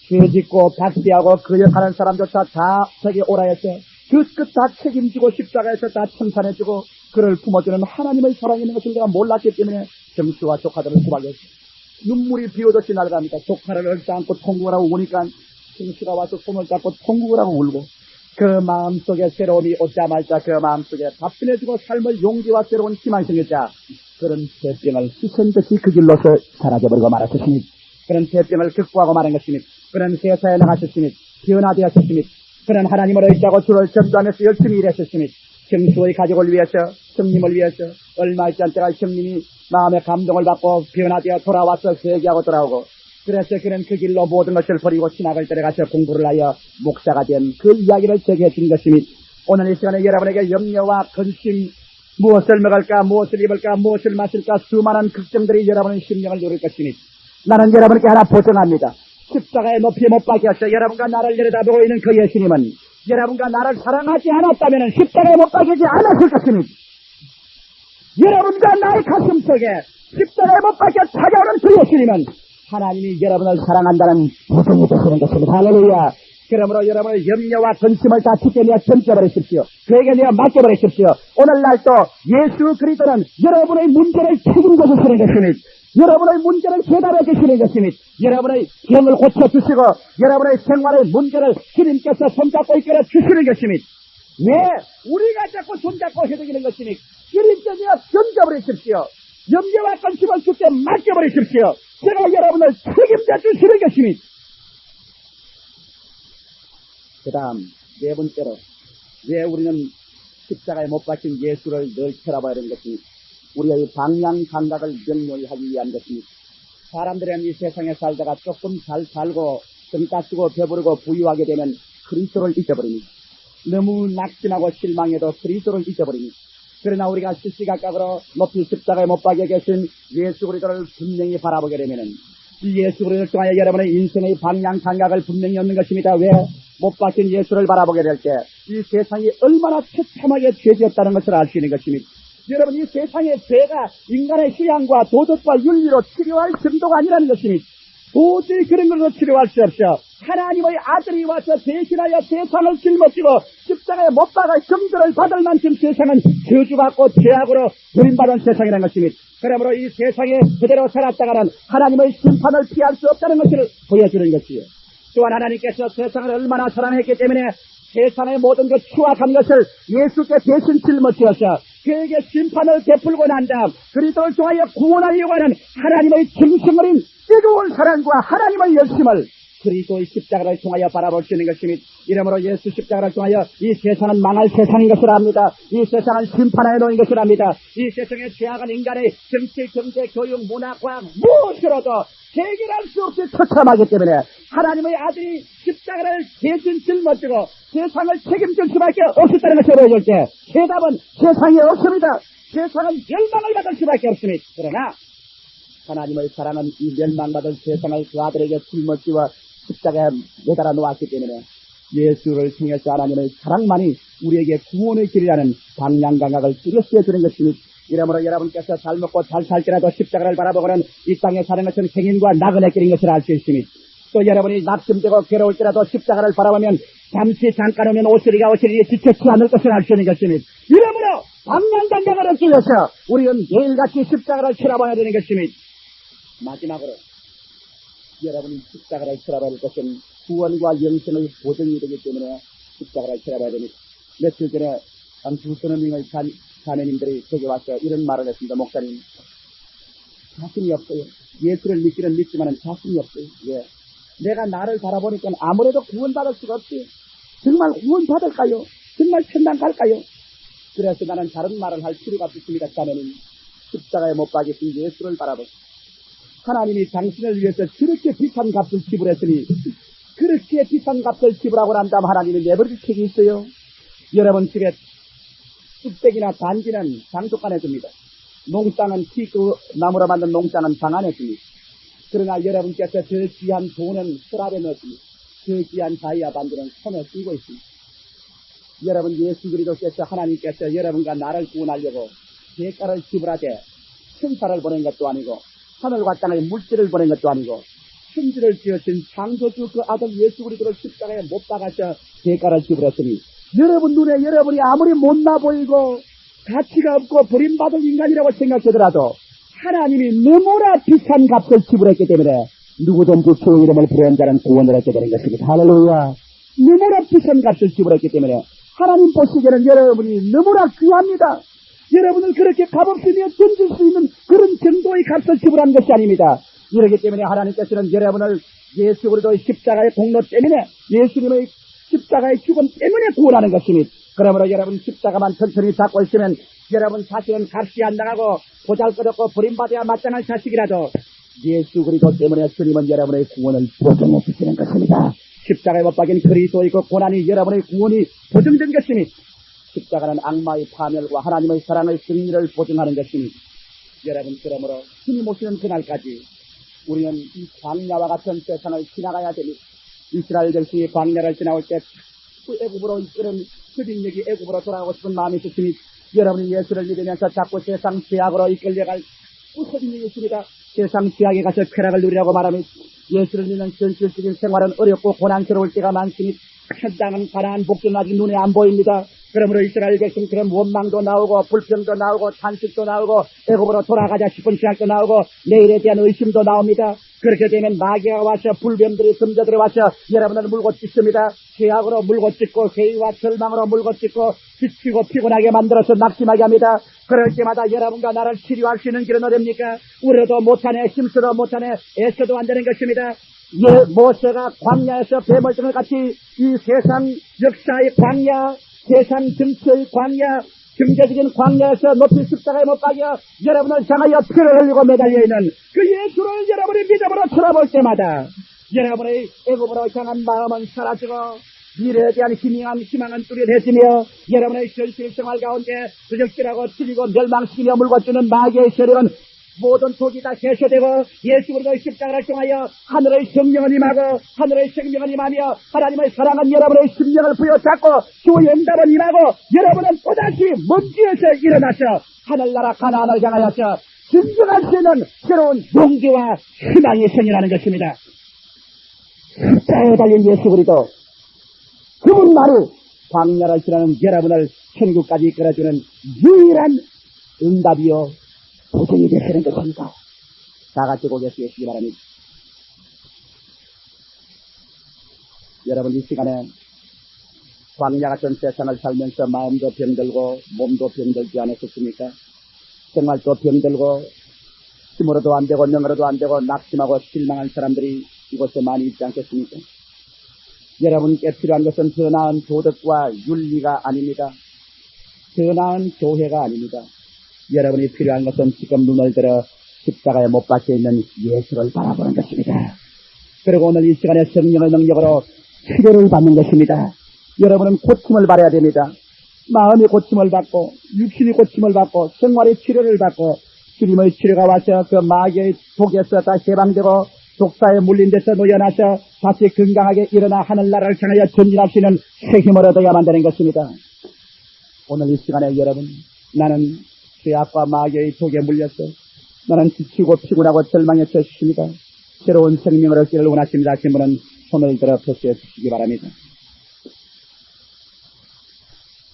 죄 짓고 박대하고 그 역하는 사람조차 다 저기 오라 해서 그 끝 다 책임지고 십자가에서 다 청산해주고 그를 품어주는 하나님의 사랑이 있는 것을 내가 몰랐기 때문에 정수와 조카들을 구박했어. 눈물이 비오듯이 날아갑니다. 조카를 얽다안고 통곡을 하고 우니까 정수가 와서 손을 잡고 통곡을 하고 울고 그 마음속에 새로움이 오자마자 그 마음속에 답변해주고 삶의 용기와 새로운 희망이 생겼자 그런 대병을 씻은 듯이 그 길로서 사라져버리고 말았으니 그런 대병을 극복하고 말한 것이니 그런 세상에 나가셨으니 변화되었으니 그는 하나님을 의지하고 주를 전도하면서 열심히 일했었으니 형수의 가족을 위해서 형님을 위해서 얼마 있지 않다가 형님이 마음의 감동을 받고 변화되어 돌아와서 회개하고 돌아오고 그래서 그는 그 길로 모든 것을 버리고 신학을 데려가서 공부를 하여 목사가 된 그 이야기를 제기해 준 것이니 오늘 이 시간에 여러분에게 염려와 근심 무엇을 먹을까 무엇을 입을까 무엇을 마실까 수많은 걱정들이 여러분의 심령을 누릴 것이니 나는 여러분께 하나 보증합니다. 십자가에 높이 못 박혔어. 여러분과 나를 내려다보고 있는 그 예수님은 여러분과 나를 사랑하지 않았다면 십자가에 못 박히지 않았을 것이니 여러분과 나의 가슴 속에 십자가에 못 박혀 찾아오는 그 예수님은 하나님이 여러분을 사랑한다는 보증이 되시는 것입니다. 할렐루야. 그러므로 여러분의 염려와 근심을 다 주께 내어 던져버리십시오. 그에게 내어 맡겨버리십시오. 오늘날 또 예수 그리스도는 여러분의 문제를 책임져 주시는 것이니 여러분의 문제를 해답해 주시는 것이니 여러분의 병을 고쳐주시고 여러분의 생활의 문제를 주님께서 손잡고 이끌어 주시는 것이니 왜 우리가 자꾸 손잡고 해드리는 것이니 주님께 내어 던져버리십시오. 염려와 근심을 주께 맡겨버리십시오. 제가 여러분을 책임져 주시는 것이니 그 다음 네 번째로 왜 우리는 십자가에 못 박힌 예수를 늘 쳐다봐야 하는 것이니 우리의 방향 감각을 명료히 하기 위한 것이니 사람들은 이 세상에 살다가 조금 잘 살고 좀 따쓰고 배부르고 부유하게 되면 그리스도를 잊어버립니다. 너무 낙심하고 실망해도 그리스도를 잊어버립니다. 그러나 우리가 시시각각으로 높이 십자가에 못 박혀 계신 예수 그리스도를 분명히 바라보게 되면은 이 예수 그리스도를 통하여 여러분의 인생의 방향 감각을 분명히 얻는 것입니다. 왜? 못 박힌 예수를 바라보게 될 때 이 세상이 얼마나 처참하게 죄지었다는 것을 알 수 있는 것입니다. 여러분 이 세상의 죄가 인간의 희양과 도덕과 윤리로 치료할 정도가 아니라는 것입니다. 도저히 그런 걸로 치료할 수 없어. 하나님의 아들이 와서 대신하여 세상을 짊어지고 십자가에 못 박아 정죄를 받을 만큼 세상은 저주받고 죄악으로 버림받은 세상이라는 것입니다. 그러므로 이 세상에 그대로 살았다가는 하나님의 심판을 피할 수 없다는 것을 보여주는 것이요. 또한 하나님께서 세상을 얼마나 사랑했기 때문에 세상의 모든 그 추악한 것을 예수께 대신 짊어지어서 그에게 심판을 베풀고 난 다음 그리스도를 통하여 구원하려고 하는 하나님의 정성어린 뜨거운 사랑과 하나님의 열심을 그리스도의 십자가를 통하여 바라볼 수 있는 것입니다. 이러므로 예수 십자가를 통하여 이 세상은 망할 세상인 것을 압니다. 이 세상은 심판하에 놓인 것을 압니다. 이 세상의 죄악은 인간의 정치, 경제, 교육, 문화, 과학 무엇으로도 해결할 수 없이 처참하기 때문에 하나님의 아들이 십자가를 대신 짊어지고 세상을 책임질 수밖에 없었다는 것을 보여줄 때 해답은 세상에 없습니다. 세상은 멸망을 받을 수밖에 없습니다. 그러나 하나님의 사랑은 이 멸망받은 세상을 그 아들에게 짊어지고 십자가에 매달아 놓았기 때문에 예수를 통해서 하나님의 사랑만이 우리에게 구원의 길이라는 방향감각을 뚜렷이 주는 것입니다. 이러므로 여러분께서 잘 먹고 잘 살지라도 십자가를 바라보고는 이 땅에 사는 것은 행인과 나그네 길인 것을 알 수 있습니다. 또 여러분이 낙심되고 괴로울지라도 십자가를 바라보면 잠시 잠깐 오면 오스리가 오시리니 지쳤지 않을 것을 알 수 있는 것입니다. 이러므로 방향감각을 얻기 위해서 우리는 매일같이 십자가를 쳐다봐야 되는 것입니다. 마지막으로 여러분이 십자가를 쳐다봐야 될 것은 구원과 영생의 보증이 되기 때문에 십자가를 쳐다봐야 됩니다. 며칠 전에 한 두서너 명의 자매님들이 저기 와서 이런 말을 했습니다. 목사님, 자신이 없어요. 예수를 믿기는 믿지만은 자신이 없어요. 왜? 내가 나를 바라보니까 아무래도 구원받을 수가 없지. 정말 구원받을까요? 정말 천당 갈까요? 그래서 나는 다른 말을 할 필요가 없습니다. 자매님, 십자가에 못 박이신 예수를 바라보세요. 하나님이 당신을 위해서 그렇게 비싼 값을 지불했으니 그렇게 비싼 값을 지불하고 난 다음 하나님이 내버릴 책이 있어요. 여러분 집에 뚝배기나 반지는 장독간에 줍니다. 농땅은 티그 나무로 만든 농땅은 방 안에 줍니다. 그러나 여러분께서 저 귀한 돈은 서랍에 넣었습니다. 저 귀한 다이아 반지는 손에 쥐고 있습니다. 여러분 예수 그리스도께서 하나님께서 여러분과 나를 구원하려고 대가를 지불하되 천사를 보낸 것도 아니고 하늘과 땅의 물질을 보낸 것도 아니고 천지를 지으신 창조주 그 아들 예수 그리스도를 십자가에 못 박아서 대가를 지불했으니 여러분 눈에 여러분이 아무리 못나 보이고 가치가 없고 버림받을 인간이라고 생각하더라도 하나님이 너무나 비싼 값을 지불했기 때문에 누구든지 주 이름을 부르는 자는 구원을 얻게 되는 것입니다. 할렐루야. 너무나 비싼 값을 지불했기 때문에 하나님 보시기에는 여러분이 너무나 귀합니다. 여러분을 그렇게 값없이 던질 수 있는 그런 정도의 값을 지불한 것이 아닙니다. 이러기 때문에 하나님께서는 여러분을 예수 그리스도의 십자가의 공로 때문에 예수님의 십자가의 죽음 때문에 구원하는 것입니다. 그러므로 여러분 십자가만 천천히 잡고 있으면 여러분 자신은 값이 안 나가고 보잘것없고 버림받아야 마땅한 자식이라도 예수 그리스도 때문에 주님은 여러분의 구원을 보증해 주시는 것입니다. 십자가에 못 박인 그리스도의 그 고난이 여러분의 구원이 보증된 것입니다. 십자가는 악마의 파멸과 하나님의 사랑의 승리를 보증하는 것입니다. 여러분 그러므로 주님 오시는 그날까지 우리는 이 광야와 같은 세상을 지나가야 됩니다. 이스라엘 백성이 광야를 지나올 때 애굽으로 이끄는 흡인력이 애굽으로 돌아가고 싶은 마음이 있으니 여러분이 예수를 믿으면서 자꾸 세상 죄악으로 이끌려갈 흡인력이 있습니다. 세상 죄악에 가서 쾌락을 누리라고 말하면 예수를 믿는 현실적인 생활은 어렵고 고난스러울 때가 많으니 현장은 가난한 복지는 아직 눈에 안 보입니다. 그러므로 이스라엘 백성처럼 원망도 나오고 불평도 나오고 탄식도 나오고 애굽으로 돌아가자 싶은 생각도 나오고 내일에 대한 의심도 나옵니다. 그렇게 되면 마귀가 와서 불뱀들이 금자들이 와서 여러분을 물고 찢습니다. 죄악으로 물고 찢고 회의와 절망으로 물고 찢고 지치고 피곤하게 만들어서 낙심하게 합니다. 그럴 때마다 여러분과 나를 치료할 수 있는 길은 어딥니까? 우려도 못하네, 힘써도 못하네, 애써도 안 되는 것입니다. 모세가 광야에서 뱀을 같이 이 세상 역사의 광야, 세상 정치의 광야, 경제적인 광야에서 높이 십자가에 못 박여 여러분을 향하여 피를 흘리고 매달려 있는 그 예수를 여러분이 믿음으로 쳐다볼 때마다 여러분의 애굽으로 향한 마음은 사라지고 미래에 대한 희망은 뚜렷해지며 여러분의 현실 생활 가운데 부적절하고 틀리고 멸망시키며 물고주는 마귀의 세력은 모든 독이 다 해소되고 예수 그리스도의 십자가를 통하여 하늘의 성령을 임하고 하늘의 생명을 임하며 하나님의 사랑은 여러분의 심령을 부여잡고 주 영답은 임하고 여러분은 또다시 먼지에서 일어나서 하늘나라 가나안을 향하여서 진정할 수 있는 새로운 용기와 희망이 생겨나는 것입니다. 십자가에 달린 예수 그리스도 그분만이 광야를 지나는 여러분을 천국까지 이끌어주는 유일한 응답이요 보증이 되시는 것입니다. 다 같이 고개 숙이시기 바랍니다. 여러분 이 시간에 광야 같은 세상을 살면서 마음도 병들고 몸도 병들지 않았었습니까? 생활도 병들고 힘으로도 안 되고 능으로도 안 되고 낙심하고 실망한 사람들이 이곳에 많이 있지 않겠습니까? 여러분께 필요한 것은 더 나은 도덕과 윤리가 아닙니다. 더 나은 교회가 아닙니다. 여러분이 필요한 것은 지금 눈을 들어 십자가에 못 박혀 있는 예수를 바라보는 것입니다. 그리고 오늘 이 시간에 성령의 능력으로 치료를 받는 것입니다. 여러분은 고침을 받아야 됩니다. 마음이 고침을 받고 육신이 고침을 받고 생활의 치료를 받고 주님의 치료가 와서 그 마귀의 독에서 다 해방되고 독사에 물린 데서 놓여나서 다시 건강하게 일어나 하늘나라를 향하여 전진할 수 있는 새 힘을 얻어야만 되는 것입니다. 오늘 이 시간에 여러분, 나는 죄악과 마귀의 독에 물렸어. 나는 지치고 피곤하고 절망해서 있습니다. 새로운 생명을 얻기를 원하십니다 하신 분은 손을 들어 표시해 주시기 바랍니다.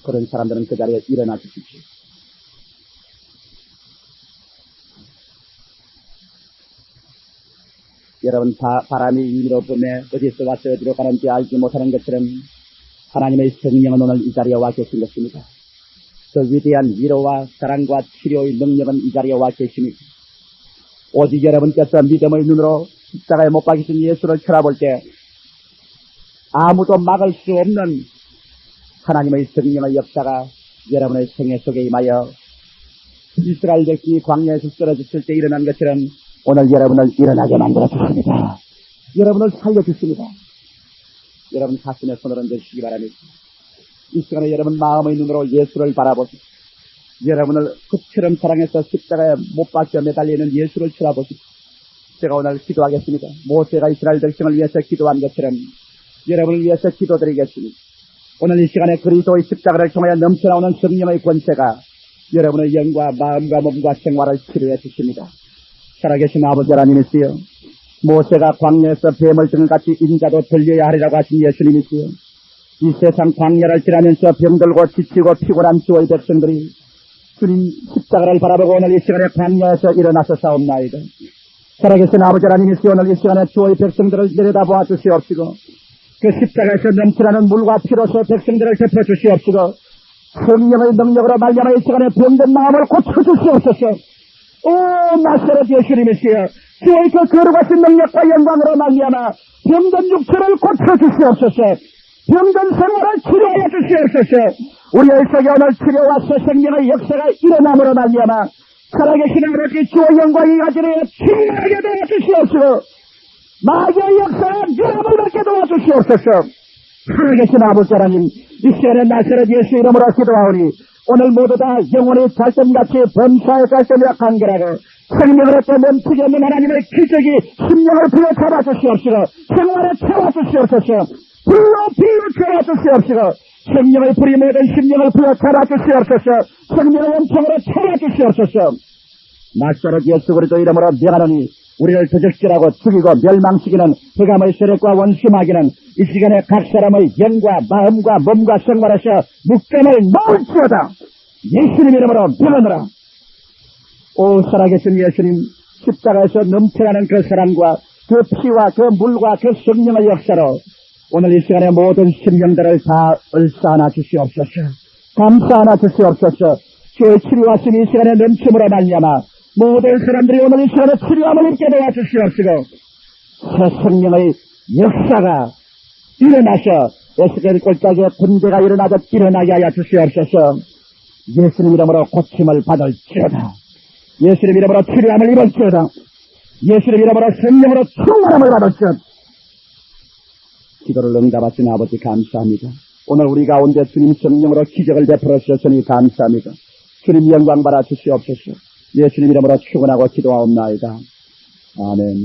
그런 사람들은 그 자리에 일어나 주십시오. 여러분, 바람이 위로 불매 어디서 와서 어디로 가는지 알지 못하는 것처럼 하나님의 성령은 오늘 이 자리에 와 계신 것입니다. 그 위대한 위로와 사랑과 치료의 능력은 이 자리에 와 계십니다. 오직 여러분께서 믿음의 눈으로 십자가에 못 박히신 예수를 쳐다볼 때 아무도 막을 수 없는 하나님의 성령의 역사가 여러분의 생애 속에 임하여 이스라엘 백성이 광야에서 쓰러졌을 때 일어난 것처럼 오늘 여러분을 일어나게 만들어 주십니다. 여러분을 살려 주십니다. 여러분 가슴에 손을 얹어 주시기 바랍니다. 이 시간에 여러분 마음의 눈으로 예수를 바라보십시오. 여러분을 그처럼 사랑해서 십자가에 못 박혀 매달리는 예수를 쳐다보십시오. 제가 오늘 기도하겠습니다. 모세가 이스라엘 백성을 위해서 기도한 것처럼 여러분을 위해서 기도드리겠습니다. 오늘 이 시간에 그리스도의 십자가를 통하여 넘쳐나오는 성령의 권세가 여러분의 영과 마음과 몸과 생활을 치료해 주십니다. 살아계신 아버지 하나님이시여, 모세가 광야에서 뱀을 등같이 인자도 들려야 하리라고 하신 예수님이시여, 이 세상 광야를 지나면서 병들고 지치고 피곤한 주의 백성들이 주님 십자가를 바라보고 오늘 이 시간에 광야에서 일어나서 싸움나이다. 살아계신 아버지 하나님이시여, 오늘 이 시간에 주의 백성들을 내려다보아 주시옵시고 그 십자가에서 넘쳐나는 물과 피로서 백성들을 덮어 주시옵시고 성령의 능력으로 말미암아 이 시간에 병든 마음을 고쳐 주시옵소서. 오 나사렛 예수님이시여, 주의 그 거룩하신 능력과 영광으로 말미암아 병든 육체를 고쳐 주시옵소서. 병든 생활을 치료하여 주시옵소서. 우리의 속에 오늘 치료와 새 생명의 역사가 일어남으로 말미암아 살아계신 아버지 주의 영광이 가지려 충만하게 도와주시옵소서. 마귀의 역사가 유람을 받게 도와주시옵소서. 살아계신 아버지 하나님, 이 시간에 나사렛 예수 이름으로 기도하오니 오늘 모두 다 영혼의 달점같이 범사의 달점이라 간결하고 생명을 얻게 멈추게 없는 하나님의 기적이 심령을 부여 잡아주시옵시고 생활에 채워주시옵소서. 불로 채워주시옵시고 생명의 불이 모든 심령을 부여 잡아주시옵소서. 생명의 원청으로 채워주시옵소서. 나사렛 예수 그리스도 이름으로 명하노니 우리를 도적질하고 죽이고 멸망시키는 흑암의 세력과 원수마귀는 이 시간에 각 사람의 영과 마음과 몸과 생활에서 묶임을 놓을지어다. 예수님 이름으로 명하노라. 오 살아계신 예수님, 십자가에서 넘쳐나는 그 사랑과 그 피와 그 물과 그 성령의 역사로 오늘 이 시간에 모든 심령들을 다 을사하나 주시옵소서. 감사하나 주시옵소서. 주의 치료하심이 이 시간에 넘침으로 말미암아 모든 사람들이 오늘 이 시간에 치료함을 입게 도와주시옵시고 새 성령의 역사가 일어나셔 에스겔 골짜기에 군대가 일어나게 하여 주시옵소서. 예수님 이름으로 고침을 받을지어다. 예수님 이름으로 치료함을 입을지어다. 예수님 이름으로 성령으로 충만함을 받을지어다. 기도를 응답하신 아버지 감사합니다. 오늘 우리 가운데 주님 성령으로 기적을 베풀어 주셨으니 감사합니다. 주님 영광 받아 주시옵소서. 예수님 이름으로 축원하고 기도하옵나이다. 아멘.